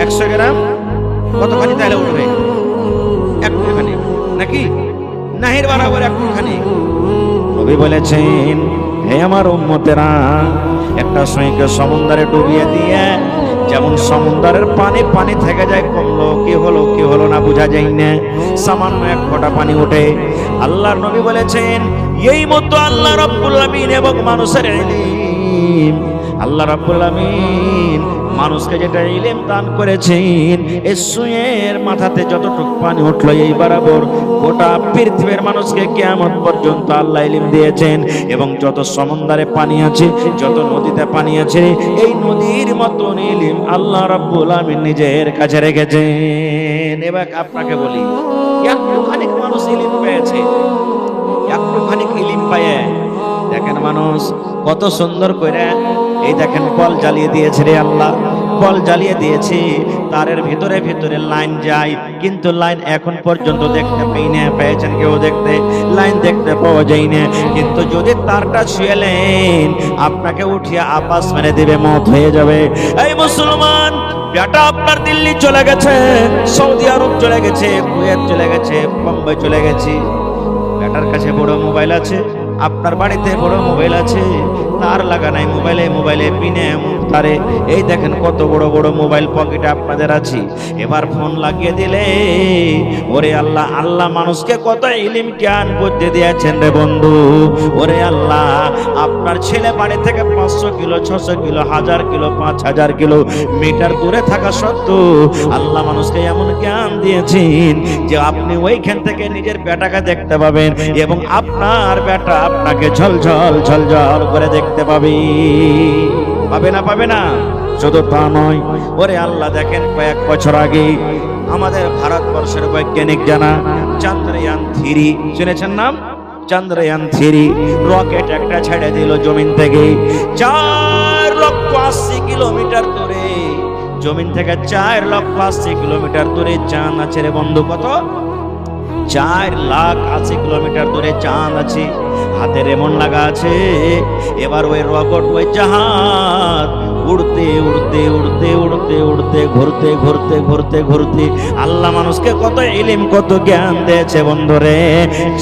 100 গ্রাম কতখানি তাহলে উঠবে? 1 ফুটখানি নাকি? নাহির বরাবর 1 ফুটখানি। নবী বলেছেন হে আমার উম্মতেরা, একটা সুইকে সমুদ্রে ডুবিয়ে দিয়ে যেমন সমুদ্রের পানি পানি থেকে যায়, কমলো কি হলো কি হলো না বোঝা যায় না, সামান্য 1 ফোঁটা পানি ওঠে। আল্লাহর নবী বলেছেন এই মতো আল্লাহ রাব্বুল আমিন এবং মানুষের ইলম, আল্লাহ রাব্বুল আমিন মানুষকে যেটা ইলম দান করেছেন, এই সুয়ের মাথাতে যতটুকু পানি উঠলো এই বরাবর গোটা পৃথিবীর মানুষকে কিয়ামত পর্যন্ত আল্লাহ ইলম দিয়েছেন। এবং যত সমুদ্রে পানি আছে, যত নদীতে পানি আছে, এই নদীর মতন ইলম আল্লাহ রাব্বুল আমিন নিজের কাছে রেখেছেন। এবার আপনাকে বলি, একটুখানি মানুষ ইলম পেয়েছে, একটুখানি ইলম পায়, দেখেন মানুষ কত সুন্দর করে এই দেখেন বল জ্বালিয়ে দিয়েছে রে আল্লাহ, বল জ্বালিয়ে দিয়েছে, তারের ভিতরে ভিতরে লাইন যায়, কিন্তু লাইন এখন পর্যন্ত দেখতে পাই না। পেয়েছেন কেউ দেখতে? লাইন দেখতে পাওয়া যায় না। কিন্তু যদি তারটা ছুঁয়েলেন, আপনাকে উঠিয়ে আপাস মেরে দিবে, মত হয়ে যাবে। এই মুসলমান বেটা আপনার দিল্লি চলে গেছে, সৌদি আরব চলে গেছে, কুয়েত চলে গেছে, বোম্বে চলে গেছে, বেটার কাছে বড় মোবাইল আছে, আপনার বাড়িতে বড় মোবাইল আছে, তার লাগা নাই মোবাইলে, মোবাইলে পিনে তারে, এই দেখেন কত বড় বড় মোবাইল পকেটে আপনাদের আছে। এবার ফোন লাগিয়ে দিলে, ওরে আল্লাহ, আল্লাহ মানুষকে কত ইলম জ্ঞান বুদ্ধি দিয়েছেন রে বন্ধু। ওরে আল্লাহ, আপনার ছেলে বাড়ি থেকে 500 kilo 600 kilo 1000 kilo 5000 kilometre দূরে থাকা সত্ত্বেও আল্লাহ মানুষকে এমন জ্ঞান দিয়েছেন যে আপনি ওইখান থেকে নিজের বেটাকে দেখতে পাবেন, এবং আপনার বেটা আপনাকে ঝলঝল ঝলঝল করে দেখতে পাবে। পাবে না? পাবে না? শুধু তা নয়, ওরে আল্লাহ দেখেন কয়েক বছর আগে আমাদের ভারতবর্ষের বৈজ্ঞানিক জানা চন্দ্রয়ান 3, শুনেছেন নাম? চন্দ্রয়ান 3 রকেট একটা ছেড়ে দিল জমিন থেকে 4,80,000 কিলোমিটার দূরে, জমিন থেকে 4,80,000 কিলোমিটার দূরে চাঁদ আছে রে বন্ধু। কত? 4,80,000 কিলোমিটার দূরে চাঁদ আছে, হাতে রেমন লাগা আছে। এবার ওই রকেট, ওই জাহাজ উড়তে উড়তে উড়তে উড়তে উড়তে ঘুরতে ঘুরতে ঘুরতে ঘুরতে আল্লাহ মানুষকে কত ইলম কত জ্ঞান দিয়েছে বন্ধুরে।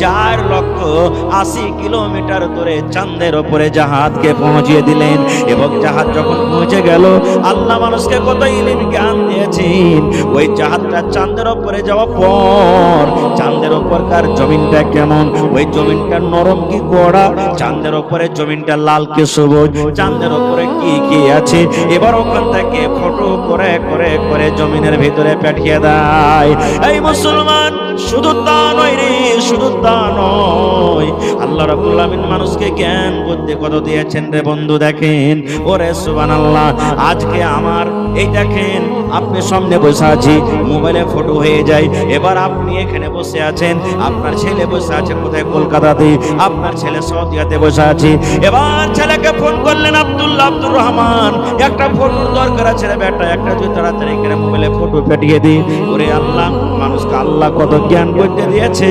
4,80,000 কিলোমিটার দূরে চাঁদের উপরে জাহাজকে পৌঁছিয়ে দিলেন, এবং জাহাজ যখন পৌঁছে গেল, আল্লাহ মানুষকে কত ইলম জ্ঞান দিয়েছেন। ওই জাহাজটা চাঁদের উপরে যাওয়ার পর চাঁদের উপরকার জমিনটা কেমন, ওই জমিনটা নরম কি কড়া, চাঁদের উপরে জমিনটা লাল কি সবুজ, চাঁদের উপরে কি কি আছে, দিয়েছে, এবার ওখান থেকে ফটো করে করে করে জমিনের ভিতরে পাঠিয়ে দেয়। এই মুসলমান, শুধু তা নয় রে, শুধু তা নয়, আল্লাহ রাব্বুল আমিন মানুষকে জ্ঞান বুদ্ধি কত দিয়েছেন রে বন্ধু। দেখেন, ওরে সুবহানাল্লাহ, আজকে আমার এই দেখেন আপনি সামনে বসে আছি, মোবাইলে ফটো হয়ে যায়। এবার আপনি এখানে বসে আছেন, আপনার ছেলে বসে আছে কোথায়, কলকাতাতে, আপনার ছেলে সৌদিয়াতে বসে আছে। এবার ছেলেকে ফোন করলেন, আব্দুল্লাহ, আব্দুর রহমান, একটা ফটোর দরকার আছে রে বেটা, একটা তুই তাড়াতাড়ি করে মোবাইলে ফটো পাঠিয়ে দি। ওরে আল্লাহ, মানুষকে আল্লাহ কত জ্ঞান বুদ্ধি দিয়েছে।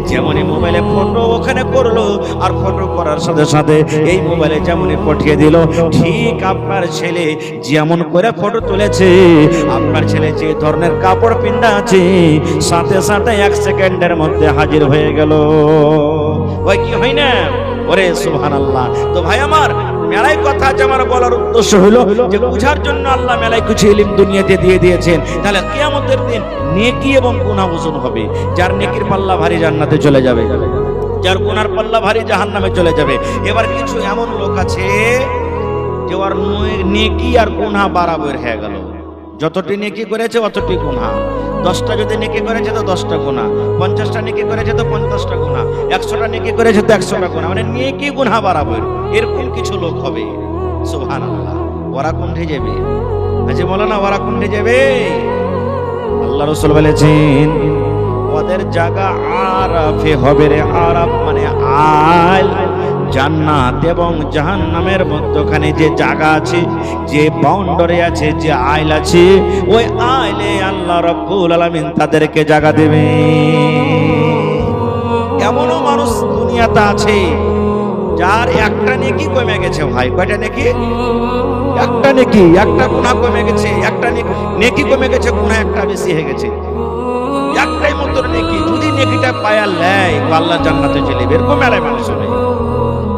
যেমনই মোবাইলে ফটো ওখানে করলো, আর ফটো করার সাথে সাথে এই মোবাইলে যেমনই পাঠিয়ে দিল, ঠিক আপনার ছেলে যেমন করে ফটো তুলেছে, আপনার ছেলে যে ধরনের কাপড় পিন্দা আছে, সাথে সাথে 1 সেকেন্ডের মধ্যে হাজির হয়ে গেল। ওই কি হয় না? ওরে সুবহানাল্লাহ। তো ভাই আমার, মেলায় কথা যে আমার বলার উদ্দেশ্য হলো যে বুঝার জন্য আল্লাহ মেলায় কিছু ইলম দুনিয়াতে দিয়ে দিয়েছেন। তাহলে কিয়ামতের দিন নেকি এবং গুনাহ ওজন হবে। যার নেকির পাল্লা ভারী জান্নাতে চলে যাবে, যার গুনার পাল্লা ভারী জাহান্নামে চলে যাবে। এবার কিছু এমন লোক আছে যে ওর নেকি আর গুনাহ বরাবর হয়ে গেল। যতটি নেকি করেছে অতটি গুনাহ। 10টা যদি নেকি করেছে তো 10টা গুনাহ, 50টা নেকি করেছে তো 50টা গুনাহ, 100টা নেকি করেছে তো 100টা গুনাহ, মানে নেকি গুনাহ বরাবর। এরকম কিছু লোক হবে, সুবহানাল্লাহ। ওরা কোনঠে যাবে? আচ্ছা বলো না, ওরা কোনঠে যাবে? আল্লাহ রাসূল বলেছেন, ওদের জায়গা আরাফে হবে রে। আরাফ মানে আল। জান্নাত এবং জাহান্নামের মধ্যখানে যে জায়গা আছে, যে বাউন্ডারি আছে, যে আইল আছে, ওই আইলে আল্লাহ রাব্বুল আলামিন তাদেরকে জায়গা দেবে। এমনও মানুষ দুনিয়াতে আছে যার একটা নেকি কমে গেছে। ভাই, কয়টা নেকি? একটা নেকি, একটা গুনাহ কমে গেছে, একটা নেকি কমে গেছে, গুনাহ একটা বেশি হয়ে গেছে। একটাই মাত্র নেকি, যদি নেকিটা পায়া লেয়, ও আল্লাহ জান্নাতে চলে যাবে। এরকম মেলায় মানুষ হবে।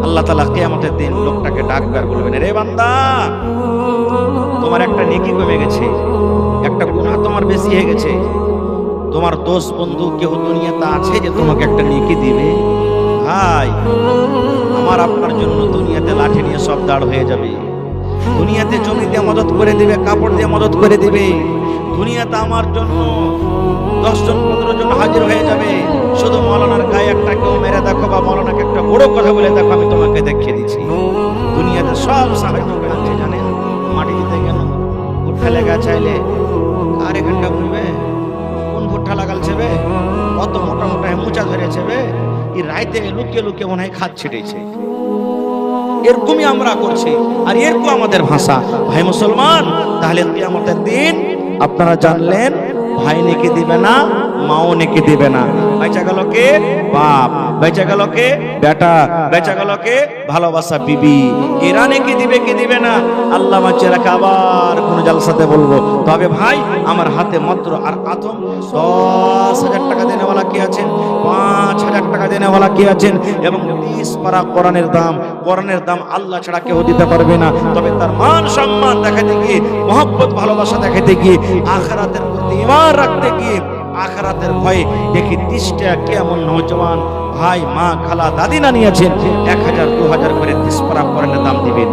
আল্লাহ তাআলা কিয়ামতের দিন লোকটাকে ডাকবে আর বলবেন, রে বান্দা, তোমার একটা নেকি কমে গেছে, একটা গুনাহ তোমার বেশি হয়ে গেছে। তোমার দোস্ত বন্ধু কেউ দুনিয়াতে আছে যে তোমাকে একটা নেকি দিবে? ভাই আমার, আপনার জন্য দুনিয়াতে লাঠি নিয়ে সব দাঁড় হয়ে যাবে। দুনিয়াতে জমি দিয়ে মদত করে দিবে, কাপড় দিয়ে মদত করে দিবে। দুনিয়াতে আমার জন্য 10 জন 15 জন হাজির হয়ে যাবে। শুধু মৌলানার গায়ে একটা কেউ মেরে দেখো, বা মৌলানাকে একটা বড় কথা বলে দেখো, আমি তোমাকে দেখিয়ে দিচ্ছি। দুনিয়াতে সব সাহায্য করছে, জানেন? মাটি দিতে গেল, ভুট্টা লেগা চাইলে আর এখানটা বলবে কোন ভুট্টা লাগালছে বে, কত মোটা মোটা মোচা ধরেছে বে, এই রাইতে লুকিয়ে লুকিয়ে মনে হয় খাদ ছিটেছে। এরকমই আমরা করছি, আর এরকম আমাদের ভাষা। ভাই মুসলমান, তাহলে কিয়ামতের দিন আপনারা জানলেন, ভাই নেকি দিবে না, মাও নেকি দিবে না। বেঁচে গেল কে? বাপ। বেঁচে গেল কে? বেটা। বেঁচে গেল কে? ভালোবাসা বিবি। এরা নেকি দিবে কি দিবে না আল্লাহ বাঁচিয়ে রাখে। আবার কোন জালসাতে বলবো। তবে ভাই আমার হাতে মাত্র আর আতম 10,000 টাকা দেনেওয়ালা কি আছেন, 5,000 টাকা দেনেওয়ালা কি আছেন, এবং 30 পারা কোরআনের দাম। কোরআনের দাম আল্লাহ ছাড়া কেউ দিতে পারবে না। তবে তার মান সম্মান দেখাতে গিয়ে, মহব্বত ভালোবাসা দেখাতে গিয়ে, আখিরাতের প্রতি ঈমান রাখতে গিয়ে, আখিরাতের ভয়ে দেখি 30টা কেমন নওজওয়ান ভাই, মা, খালা, দাদি না নিয়েছেন 1,000 2,000 করে 30 পারা কোরআনের দাম দিবেন।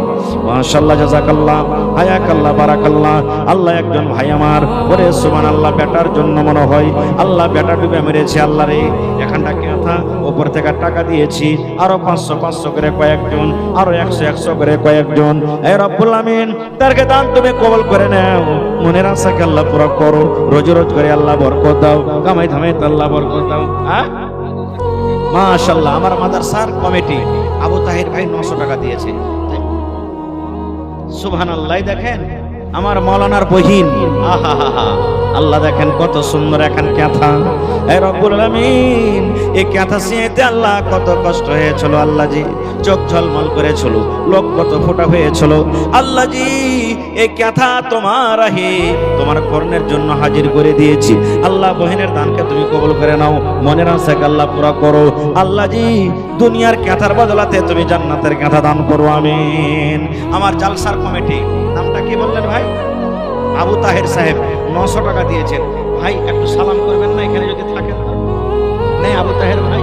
মাশাআল্লাহ, জাযাকাল্লাহ, হায়াকাল্লাহ, বারাকাল্লাহ। আল্লাহ একজন ভাই আমার, ওরে সুবহানাল্লাহ, বেটার জন্য মনে হয় আল্লাহ বেটা ডুবে মেরেছে। আল্লাহ রে, এখানটা কথা উপর থেকে টাকা দিয়েছি, আরো 500 করে কয়েকজন, আরো 100 করে কয়েকজন। এ রব্বুল আমিন, তারকে দান তুমি কবুল করে নাও। মনের আশাকে আল্লাহ পুরো করো। রোজ রোজ করে আল্লাহ বরকত দাও, কামাই ধামাই আল্লাহ বরকত দাও। মাশাআল্লাহ, আমার মাদ্রাসার কমিটি আবু তাহির ভাই 900 টাকা দিয়েছে। সুবহানাল্লাহ। দেখেন আমার মাওলানার বহিন, আহা, আল্লাহ দেখেন কত সুন্দর এখন কথা। এ রব্বুল আলামিন, এই কথা শুনতে আল্লাহ কত কষ্ট হয়েছিল। আল্লাহ জি চোখ ঝলমল করেছিল, লোক কত ফোটা হয়েছিল। আল্লাহ জি এই কথা তোমার আহে তোমার কর্ণের জন্য হাজির করে দিয়েছি। আল্লাহ বহিনের দানকে তুমি কবুল করে নাও, মনের আশাকে আল্লাহ পুরা করো। আল্লাহ জি দুনিয়ার কথার বদলাতে তুমি জান্নাতের কথা দান করো, আমিন। আমার জালসার কমিটি নামটা কি বললেন ভাই? আবু তাহের সাহেব 900 টাকা দিয়েছেন। ভাই একটু সালাম করবেন না এখানে যদি থাকেন? নেই আবু তাহের ভাই?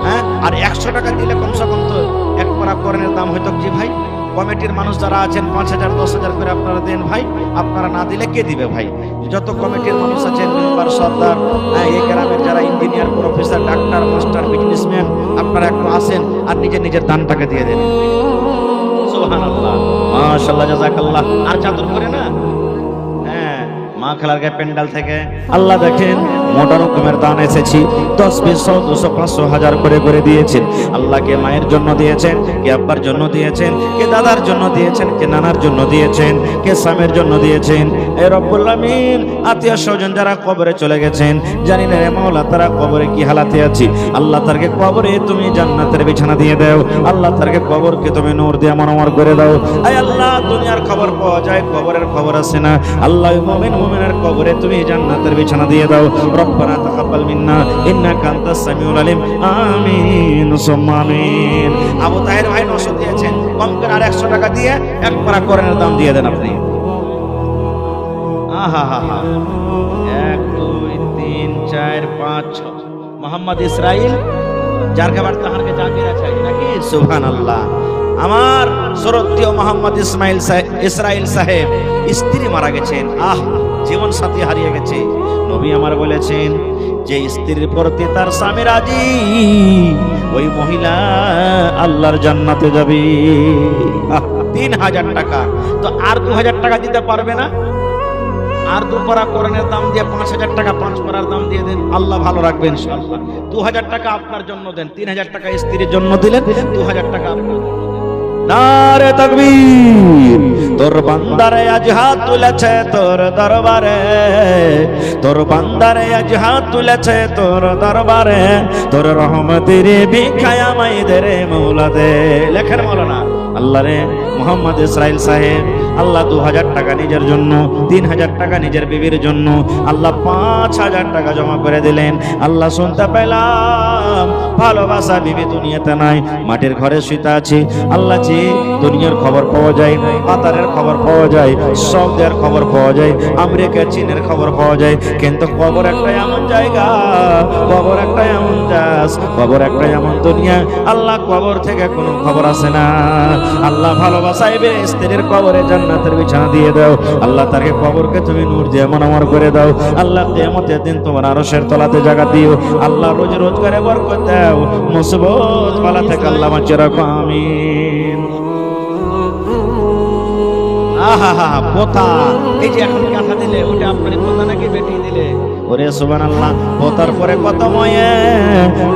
হ্যাঁ, আর 100 টাকা দিলে কমসে কম তো এক পারা কোরআনের দাম হয়তো। জি ভাই, কমিটির মানুষ যারা আছেন 5,000 10,000 করে আপনারা দেন ভাই, আপনারা না দিলে কে দিবে ভাই? যত কমিটির মানুষ আছেন, মেম্বার, সর্দার, এই গ্রামের যারা engineer, professor, doctor, master, businessman, আপনারা একটু আসেন আর নিজের নিজের দানটাকে দিয়ে দেন। সুবহানাল্লাহ, মাশাআল্লাহ, জাযাকাল্লাহ। আর চাদর করে না, মা খেলার গায়ে প্যান্ডাল থেকে আল্লাহ দেখেন মোটা রকমের দান এসেছি, 10, 20, 100, 200, 500, 1000 করে করে দিয়েছেন। আল্লাহকে মায়ের জন্য দিয়েছেন, কে আব্বার জন্য দিয়েছেন, কে দাদার জন্য দিয়েছেন, কে নানার জন্য দিয়েছেন, কে স্বামীর জন্য দিয়েছেন। এ রব্বুল আমিন, আত্মীয় স্বজন যারা কবরে চলে গেছেন, জানি না রে মাওলা তারা কবরে কি হালাতে আছে। আল্লাহ তারকে কবরে তুমি জান্নাতের বিছানা দিয়ে দাও। আল্লাহ তারকে কবরকে তুমি নূর দিয়ে মনোমর করে দাও। আয় আল্লাহ, দুনিয়ার খবর পাওয়া যায়, কবরের খবর আছে না। আল্লাহ মুমিন মুমিনের কবরে তুমি জান্নাতের বিছানা দিয়ে দাও। রব্বানা তাকাব্বাল মিন্না ইন্নাকা আনতাস সামিউল আলিম। আমিন সুম্মা আমিন। আবু তাহের ভাই 900 দিয়েছেন, কম করে আর 100 টাকা দিয়ে এক পারা কোরআনের দাম দিয়ে দেন আপনি। আহা হা হা, 1 2 3 4 5 6 মোহাম্মদ ইসরাইল, যার খাবার তাহারকে জাকিরা চাই নাকি? সুবহানাল্লাহ। আমার শ্রদ্ধেয় মোহাম্মদ ইসরাইল সাহেব স্ত্রী মারা গেছেন, জীবন সাথী হারিয়ে গেছে। নবী আমার বলেছেন যে স্ত্রীর প্রতি তার স্বামী রাজি, ওই মহিলা আল্লাহর জান্নাতে যাবে। 3000 টাকা, তো আর 2000 টাকা দিতে পারবে না? আর 2 পারা কোরআনের দাম দিয়ে 5000 টাকা, 5 পারার দাম দিয়ে দেন, আল্লাহ ভালো রাখবেন ইনশাআল্লাহ। 2000 টাকা আপনার জন্য দেন, 3000 টাকা স্ত্রীর জন্য দিলেন, 2000 টাকা আপনার। নারে তাকবীর। তোর বান্দারে আজ হাত তুলেছে তোর দরবারে, তোর বান্দারে আজ হাত তুলেছে তোর দরবারে, তোর রহমতের ভিক্ষায় আমায় দে রে মওলা দে। লেখেন মাওলানা আল্লাহ রে মোহাম্মদ ইসরাইল সাহেব, আল্লাহ 2000 টাকা নিজের জন্য, 3000 টাকা নিজের বিবির জন্য, আল্লাহ 5000 টাকা জমা করে দিলেন। আল্লাহ শুনতে পেলাম ভালোবাসা বিবি দুনিয়াতে নাই, মাটির ঘরে শুইতে আছে। আল্লাহ জি, দুনিয়ার খবর পাওয়া যায়, কাতারের খবর পাওয়া যায়, সৌদির খবর পাওয়া যায়, আমেরিকা, চীনের খবর পাওয়া যায়, কিন্তু কবর একটা এমন জায়গা, কবর একটা এমন দেশ, কবর একটা এমন দুনিয়া, আল্লাহ কবর থেকে কোনো খবর আসে না। আল্লাহ ভালোবাসাইবে স্ত্রীর কবরে জান্নাতের বিছানা দিয়ে দাও। আল্লাহ তারকে কবরকে তুমি নূর দিয়ে মনোমর করে দাও। আল্লাহ কিয়ামতের দিন তোমার আরশের তলাতে জায়গা দিও। আল্লাহ রোজ রোজগারে বরকত দাও, মুসিবত বালা থেকে আল্লাহ বাঁচিয়ে রাখো। আমিন। আহা, পোতা, এই যে এখন কথা দিলে, ওটা আপনার পোতা নাকি বেটি দিলে? ওরে সুবহানাল্লাহ, পোতার পরে কত ময়ে।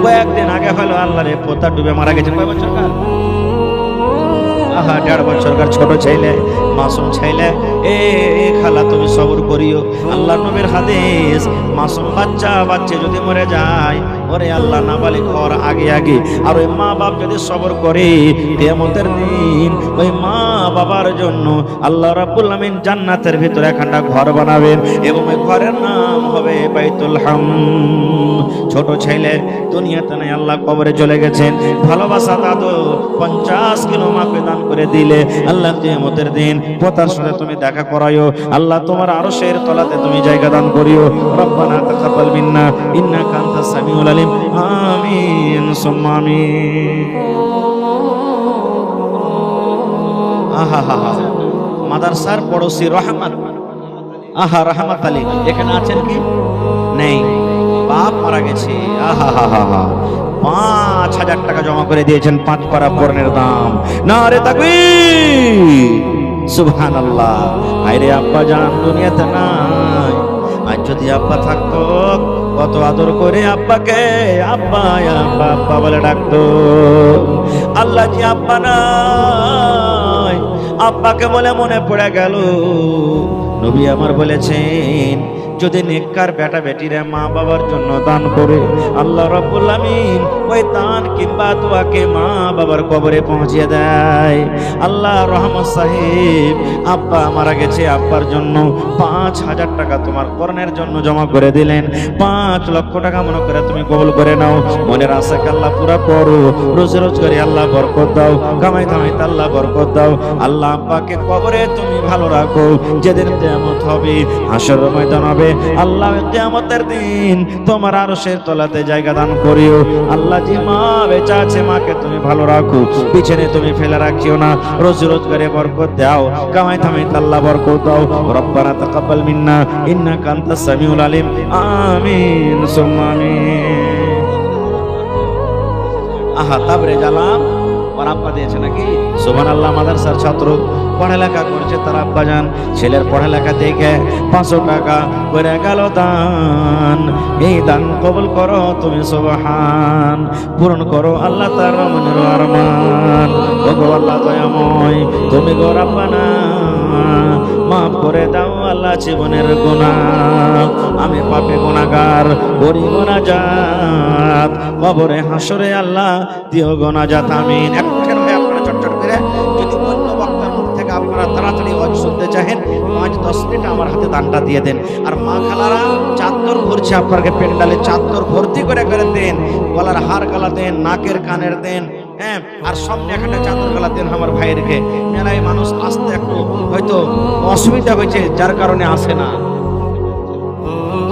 কয়েকদিন আগে হলো আল্লাহ রে পোতা ডুবে মারা গেছে। কয় বছরকার? 1.5 বছরকার ছোট ছেলে, মাসুম ছেলে। এ খালা তুমি সবর করিও। আল্লাহ নবীর হাদিস, মাসুম বাচ্চা যদি মরে যায়, ওরে আল্লাহ নাবালিগ হওয়ার আগে আগে আর ওই মা বাপ যদি সবর করে, কিয়ামতের দিন ওই মা বাবার জন্য আল্লাহ রাব্বুল আমিন জান্নাতের ভিতরে একখানা ঘর বানাবেন এবং ওই ঘরের নাম হবে বাইতুল হাম। ছোট ছেলে দুনিয়াতে নাই, আল্লাহ কবরে চলে গেছেন। ভালোবাসা দাদু 50 কিলো মাকে দান করে দিলে, আল্লাহ কিয়ামতের দিন পোতার সাথে তুমি দেখা করাইও। আল্লাহ তোমার আরশের তলাতে তুমি জায়গা দান করিও। রব্বানা তাকাব্বাল মিন্না ইন্নাকা আনতাস সামিউল আলিম। আমিন সুম্মা আমিন। আহা হা হা, মাদ্রাসার পড়োশি রহমত, রহমত আলী এখানে আছেন কি? নেই, বাপ মারা গেছে। আহা হা হা হা, 5000 টাকা জমা করে দিয়েছেন 5 পারা কোরআনের দাম। নারে তাকবীর, সুবহানাল্লাহ। আইরে আব্বা জান দুনিয়াতে নাই, আজ যদি আব্বা থাকতো কত আদর করে আব্বাকে আব্বা আব্বা আব্বা বলে ডাকতো। আল্লাহ জি আব্বা নাই, আব্বাকে বলে মনে পড়ে গেল। নবী আমার বলেছেন, যদি নেককার বেটা বেটিরা মা বাবার জন্য দান করে, আল্লাহ রাব্বুল আমিন ওই দান কিংবা দোয়াকে মা বাবার কবরে পৌঁছে দেয়। আল্লাহ রহমত সাহেব আব্বা মারা গেছে, আব্বার জন্য 5000 টাকা তোমার কোরআনের জন্য জমা করে দিলেন। 5 লক্ষ টাকা মনে করে তুমি কবুল করে নাও। মনের আশাকে আল্লাহ পুরা করো, রোজে রোজ করে আল্লাহ বরকত দাও, কামাই ধামাইতে আল্লাহ বরকত দাও। আল্লাহ আব্বাকে কবরে তুমি ভালো রাখো। যেদিন কিয়ামত হবে, হাসরের ময়দান হবে, মধ্যে আল্লাহ কিয়ামতের দিন তোমার আরশের তলাতে জায়গা দান করিও। আল্লাহ যে মা বেঁচে আছে মাকে তুমি ভালো রাখো, পিছনে তুমি ফেলে রাখিও না, রোজি রোজগারে বরকত দাও, কামাই থামাই আল্লাহ বরকত দাও। রব্বানা তাকাব্বাল মিন্না ইন্নাকা আনতাস সামিউল আলিম। আমিন সুম্মা আমিন। আহা তাবরে জালাম ওর আব্বা দিয়েছে নাকি? সুবহানাল্লাহ। মাদ্রাসার ছাত্র পড়ালেখা করছে, তার আব্বা জান ছেলের পড়ালেখা দেখে 500 টাকা করে গেল দান। এই দান কবুল করো তুমি সুবহান, পূরণ করো আল্লাহ তার মনের আরমান। ওগো আল্লাহ দয়াময় তুমি গো রাব্বানা মাফ করে দাও আল্লাহ জীবনের গুনাহ। আমি পাপী গুনাহগার করি মুনাজাত, কবরে হাসরে আল্লাহ দিও গুনাজাত। আমিন। এখন ভাই আপনারা চটচট করে যদি অন্য বক্তার মুখ থেকে আপনারা তাড়াতাড়ি ওয়াজ শুনতে চাহেন 5-10 মিনিট আমার হাতে দানটা দিয়ে দেন। আর মা খালারা চাদর ভরছে আপনাকে পেন্ডালে চাদর ভর্তি করে করে দেন, গলার হার গলা দেন, নাকের কানের দেন, হ্যাঁ, আর সামনে একটা চাদর গলা দেন আমার ভাইয়েরকে। মেলায় মানুষ আসতে একটু হয়তো অসুবিধা হয়েছে যার কারণে আসে না।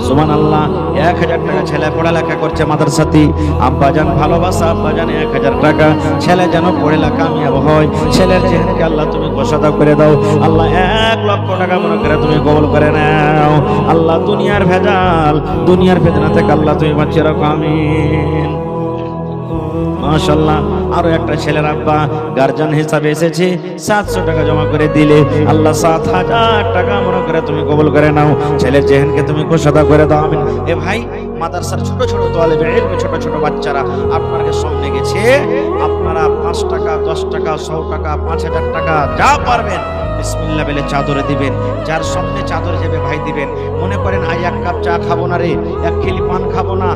সুবহানাল্লাহ। 1000 টাকা ছেলে পড়ালেখা করছে মাদ্রাসাতে, আব্বাজান ভালোবাসা, আব্বাজান 1000 টাকা ছেলে যেন পড়ালেখা কামিয়াব হয়। ছেলের চেহারাকে আল্লাহ তুমি গোসাদা করে দাও। আল্লাহ 1 লক্ষ টাকা মনে করে তুমি কবুল করে নাও। আল্লাহ দুনিয়ার ভেজাল, দুনিয়ার ফিতনা থেকে আল্লাহ তুমি বাঁচিয়ে রাখো। আমিন। মাশাআল্লাহ। আরো একটা ছেলের আব্বা গার্জিয়ান হিসাবে এসেছে, 700 টাকা জমা করে দিলে আল্লাহ 7000 টাকা মনে করে তুমি কবুল করে নাও। ছেলের জেহেনকে তুমি কোষাদা করে দাও। আমিন। এ ভাই মাদ্রাসার ছোট ছোট তালেবে ইলম, ছোট ছোট বাচ্চারা আপনাদের সামনে গেছে, আপনারা 5 টাকা 10 টাকা 100 টাকা 5000 টাকা যা পারবেন বিসমিল্লাহ বলে চাদরে দিবেন। যার সামনে চাদর যাবে ভাই দিবেন। মনে করেন আজ 1 কাপ চা খাবো না রে, 1 কিলি পান খাবো না,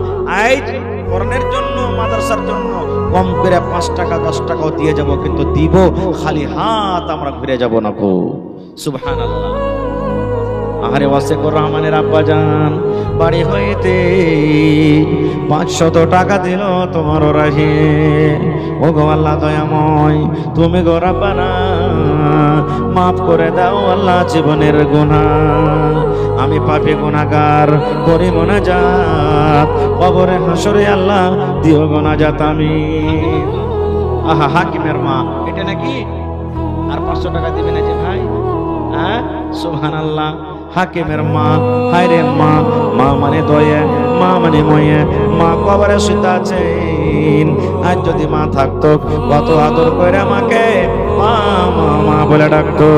আজ করণের জন্য মাদ্রাসার জন্য কম করে 5 টাকা 10 টাকাও দিয়ে যাব, কিন্তু দিব খালি হাত আমরা ঘুরে যাব না গো। সুবহানাল্লাহ। আরে ওয়াসিকুর রহমানের আব্বা জান বাড়ি হইতে 500 টাকা দিল তোমার রাহে। ও গো আল্লাহ দয়াময় তুমি গো রাব্বানা মাফ করে দাও আল্লাহ জীবনের গুনাহ। আমি পাপী গুনাহগার করি মুনাজাত, কবরে হাসরে আল্লাহ দিও গুনাজাত। আমিন। আহা হাকিমের মা এটা নাকি আর 500 টাকা দিবে না যে ভাই? হ্যাঁ সুবহানাল্লাহ। হাকিমের মা, হায় রে মা, মা মানে দয়া, মা মানে ময়া, মা কবরে শুতে আছেন। আজ যদি মা থাকতো কত আদর করে আমাকে মা মা মা বলে ডাকতো।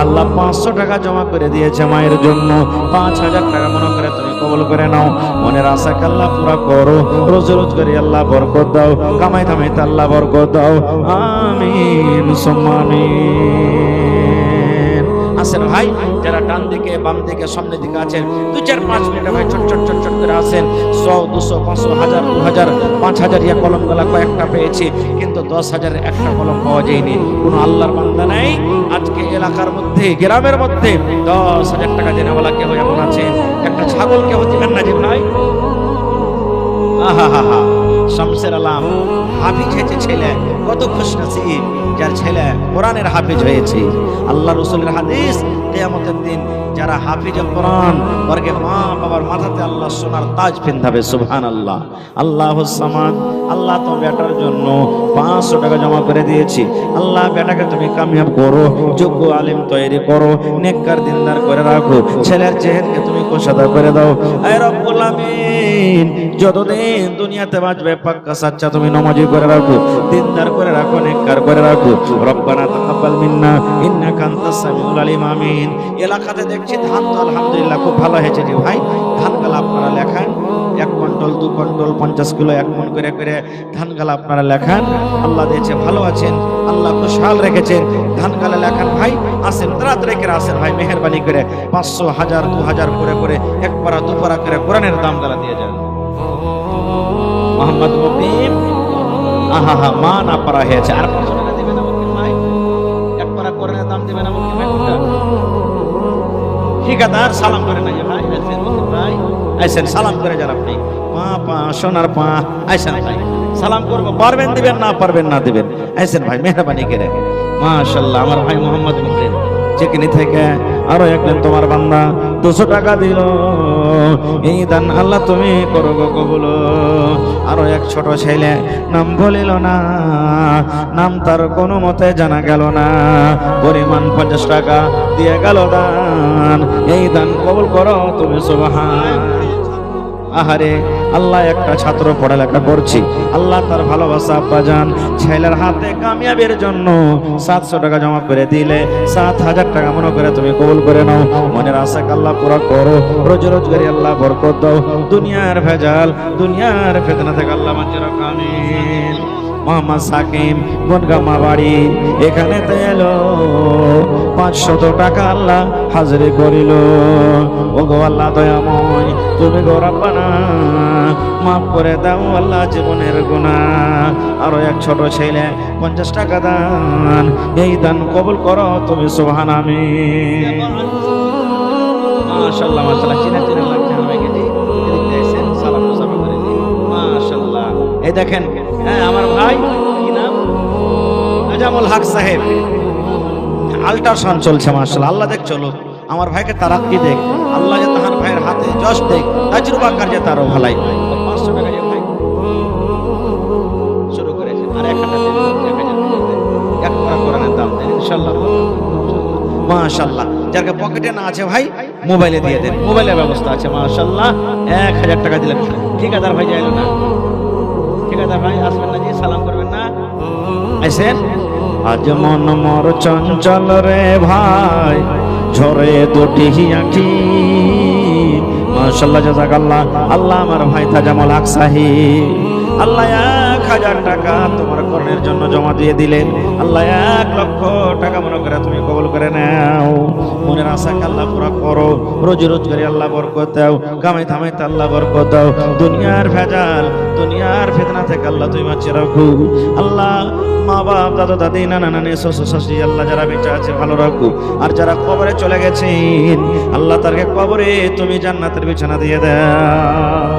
আল্লাহ 500 টাকা জমা করে দিয়েছে মায়ের জন্য, 5000 টাকা মনে করে তুমি কবুল করে নাও। মনের আশাকে আল্লাহ পুরা করো, রোজ রোজগারি আল্লাহ বরকত দাও, কামাই থামাইতে আল্লাহ বরকত দাও। আমিন সুম্মা আমিন। আসেন ভাই যারা ডান দিকে বাম দিকে সামনের দিকে আছেন 2-4-5 মিনিট ভাই চট চট চট চট করে আসেন। 100 200 500 1000 2000 5000 ইয়া কলম গলা কয়েকটা পেয়েছি, কিন্তু 10,000 একটা কলম পাওয়া যায়নি। কোনো আল্লাহর বান্দা নাই আজকে এলাকার মধ্যে গ্রামের মধ্যে 10,000 টাকা দেনেওয়ালা কেউ এমন আছে? একটা ছাগল কেউ দিবেন না যে ভাই? আহা হা হা। শামসের আলম হাফিজ হয়েছে ছেলে, কত খুশনসিব যার ছেলে কোরআনের হাফিজ হয়েছে। আল্লাহ রাসূলের হাদিস কিয়ামতের দিন যারা হাফিজ কোরআন বর্গে মা বাবার মাথাতে আল্লাহ সোনার তাজ পিন্ধাবে। সুবহানাল্লাহ। আল্লাহুস সামাদ। আল্লাহ তো বেটার জন্য 500 টাকা জমা করে দিয়েছি। আল্লাহ বেটাকে তুমি কামিয়াব করো, যোগ্য আলেম তৈরি করো, নেককার দিনদার করে রাখো, ছেলের চেহারাকে তুমি কোষাদা করে দাও। আয় রব্বুল আমিন যতদিন দুনিয়াতে বাঁচবে পাক্কা সাচ্চা তুমি নামাজি করে রাখো, দিনদার করে রাখো, নেককার করে রাখো। রব্বানা তাকাব্বাল মিন্না ইন্নাকা আনতাস সামিউল আলিম। আমিন। এলাকাতে দেখছি ধান তো আলহামদুলিল্লাহ খুব ভালো হয়েছে রে ভাই। ধান গালা আপনারা লেখান, 1 কুইন্টাল 2 কুইন্টাল 50 কিলো 1 মণ করে করে ধান গালা আপনারা লেখান। আল্লাহ দিয়েছে ভালো আছেন, আল্লাহ খুশহাল রেখেছেন। ধান গালা লেখান ভাই। আসেন তাড়াতাড়ি করে আসেন ভাই, মেহেরবানি করে 500 1000 2000 করে করে 1 পারা 2 পারা করে কোরআনের দাম গালা দিয়ে যান। মোহাম্মদ মুকিম আহা হা মা না পারা হয়েছে। আর 500 টাকা দিবে না মুকিম ভাই? 1 পারা কোরআনের দাম দিবে না মুকিম ভাই? কোনটা ঠিকাদার সালাম করে না যে ভাই? আছেন মুকিম ভাই? আইসেন সালাম করে যান আপনি। মা পা সোনার পা আইসেন ভাই, সালাম করবো, পারবেন দিবেন, না পারবেন না দিবেন। আইসেন ভাই মেহরবানি করে। মাশাআল্লাহ। আমার ভাই মোহাম্মদ মুকিম যেখানে থেকে আরো একজন তোমার বান্দা 200 টাকা দিল, এই দান আল্লাহ তুমি করো গো কবুল। আরো এক ছোট ছেলে নাম বলিল না, নাম তার কোনো মতে জানা গেল না, পরিমাণ 50 টাকা দিয়ে গেল দান, এই দান কবুল করো তুমি সুবহান। আহারে আল্লাহ, একটা ছাত্র পড়ালেখা করছি, আল্লাহ তার ভালোবাসা আব্বাজান ছেলের হাতে কামিয়াবের জন্য 700 টাকা জমা করে দিলে 7000 টাকা মনে করে তুমি কবুল করে নাও। মনের আশা আল্লাহ পুরা করো, রোজ রোজগারি আল্লাহ বরকত দাও, দুনিয়ার ভেজাল দুনিয়ার ফিতনা থেকে আল্লাহ বাঁচিয়ে রাখো আমিন। মোহাম্মদ সাকিম বনগামা বাড়ি, এখানে তো এলো 500 টাকা আল্লাহ হাজিরি করিল। ও গো আল্লাহ দয়াময়, তুমি গো রব্বানা মাফ করে দাও আল্লাহ জীবনের গুনাহ। আরো এক ছোট ছেলে 50 টাকা দান, এই দান কবুল করো তুমি সুবহান আমিন। মাশাআল্লাহ মাশাআল্লাহ, চিনা চিনা লাগছে আমাকে, এদিকে এসেন সালাম মুসাফা করে দিন। মাশাআল্লাহ, এই দেখেন আমার ভাই কি নাম, নাজামুল হক সাহেব, আল্ট্রাসাউন্ড চলছে মাশাআল্লাহ। আল্লাহ দেখ চলো আমার ভাইকে তারাক্কি দেখ, আল্লাহ যে তাহার ভাইয়ের হাতে যশ দেখ, তাজরুবা কার যে তারও ভালাই। 500 টাকা যে ভাই শুরু করেছেন, আর 1000 এক করা কোরআনের দাম দেন ইনশাআল্লাহ মাশাআল্লাহ। যার পকেটে না আছে ভাই মোবাইলে দিয়ে দেন, মোবাইলের ব্যবস্থা আছে মাশাআল্লাহ। 1000 টাকা দিলেন, ঠিকাদার ভাই যাইলো না, ঠিকাদার ভাই আসবেন না, জি সালাম করবেন না, আইসেন। আজ মন মোর চঞ্চল রে ভাই, ঝরে দুটি আঁখি, মাশাআল্লাহ জাযাকাল্লাহ। আল্লাহ আমার ভাই তাজামুল হক সাহেব, আল্লাহ 1000 টাকা তোমার কর্ণের জন্য জমা দিয়ে দিলেন, আল্লাহ 1 লক্ষ টাকা মনে করে তুমি কবুল করে নাও। মনের আশাকে আল্লাহ পুরা করো, রোজি রোজগারি আল্লাহ বরকত দাও, কামাই থামাইতে আল্লাহ বরকত দাও, দুনিয়ার ভেজাল দুনিয়ার ফিতনা থেকে আল্লাহ তুমি বাঁচিয়ে রাখো। আল্লাহ মা বাপ দাদা দাদি নানা নানি শ্বশুর শাশুড়ি আল্লাহ যারা বেঁচে আছে ভালো রাখো, আর যারা কবরে চলে গেছেন আল্লাহ তারকে কবরে তুমি জান্নাতের বিছানা দিয়ে দাও।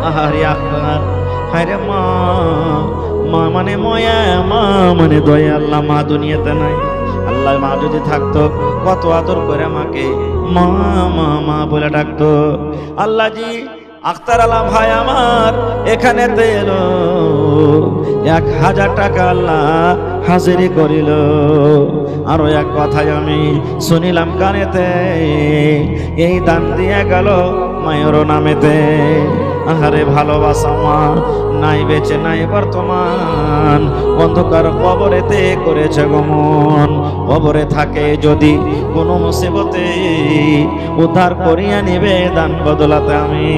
আহারে আখতার, হায়রে মা, মা মানে ময়া, মা মানে দয়া। আল্লাহ মা দুনিয়াতে নাই, আল্লাহ মা যদি থাকতো কত আদর করে মাকে মা মা মা বলে ডাকতো। আল্লাহ জি আখতার আলা ভাই আমার এখানে এলো, 1000 টাকা আল্লাহ হাজিরি করিল। আরো এক কথাই আমি শুনিলাম কানেতে, এই দান দিয়ে গেল মায়ের নামেতে। আহারে ভালোবাসা মা নাই বেঁচে নাই বর্তমান, অন্ধকার কবরেতে করেছে গমন। কবরে থাকে যদি কোনো মুসিবতে, উদ্ধার করিয়া নিবে দান বদলাতে আমি।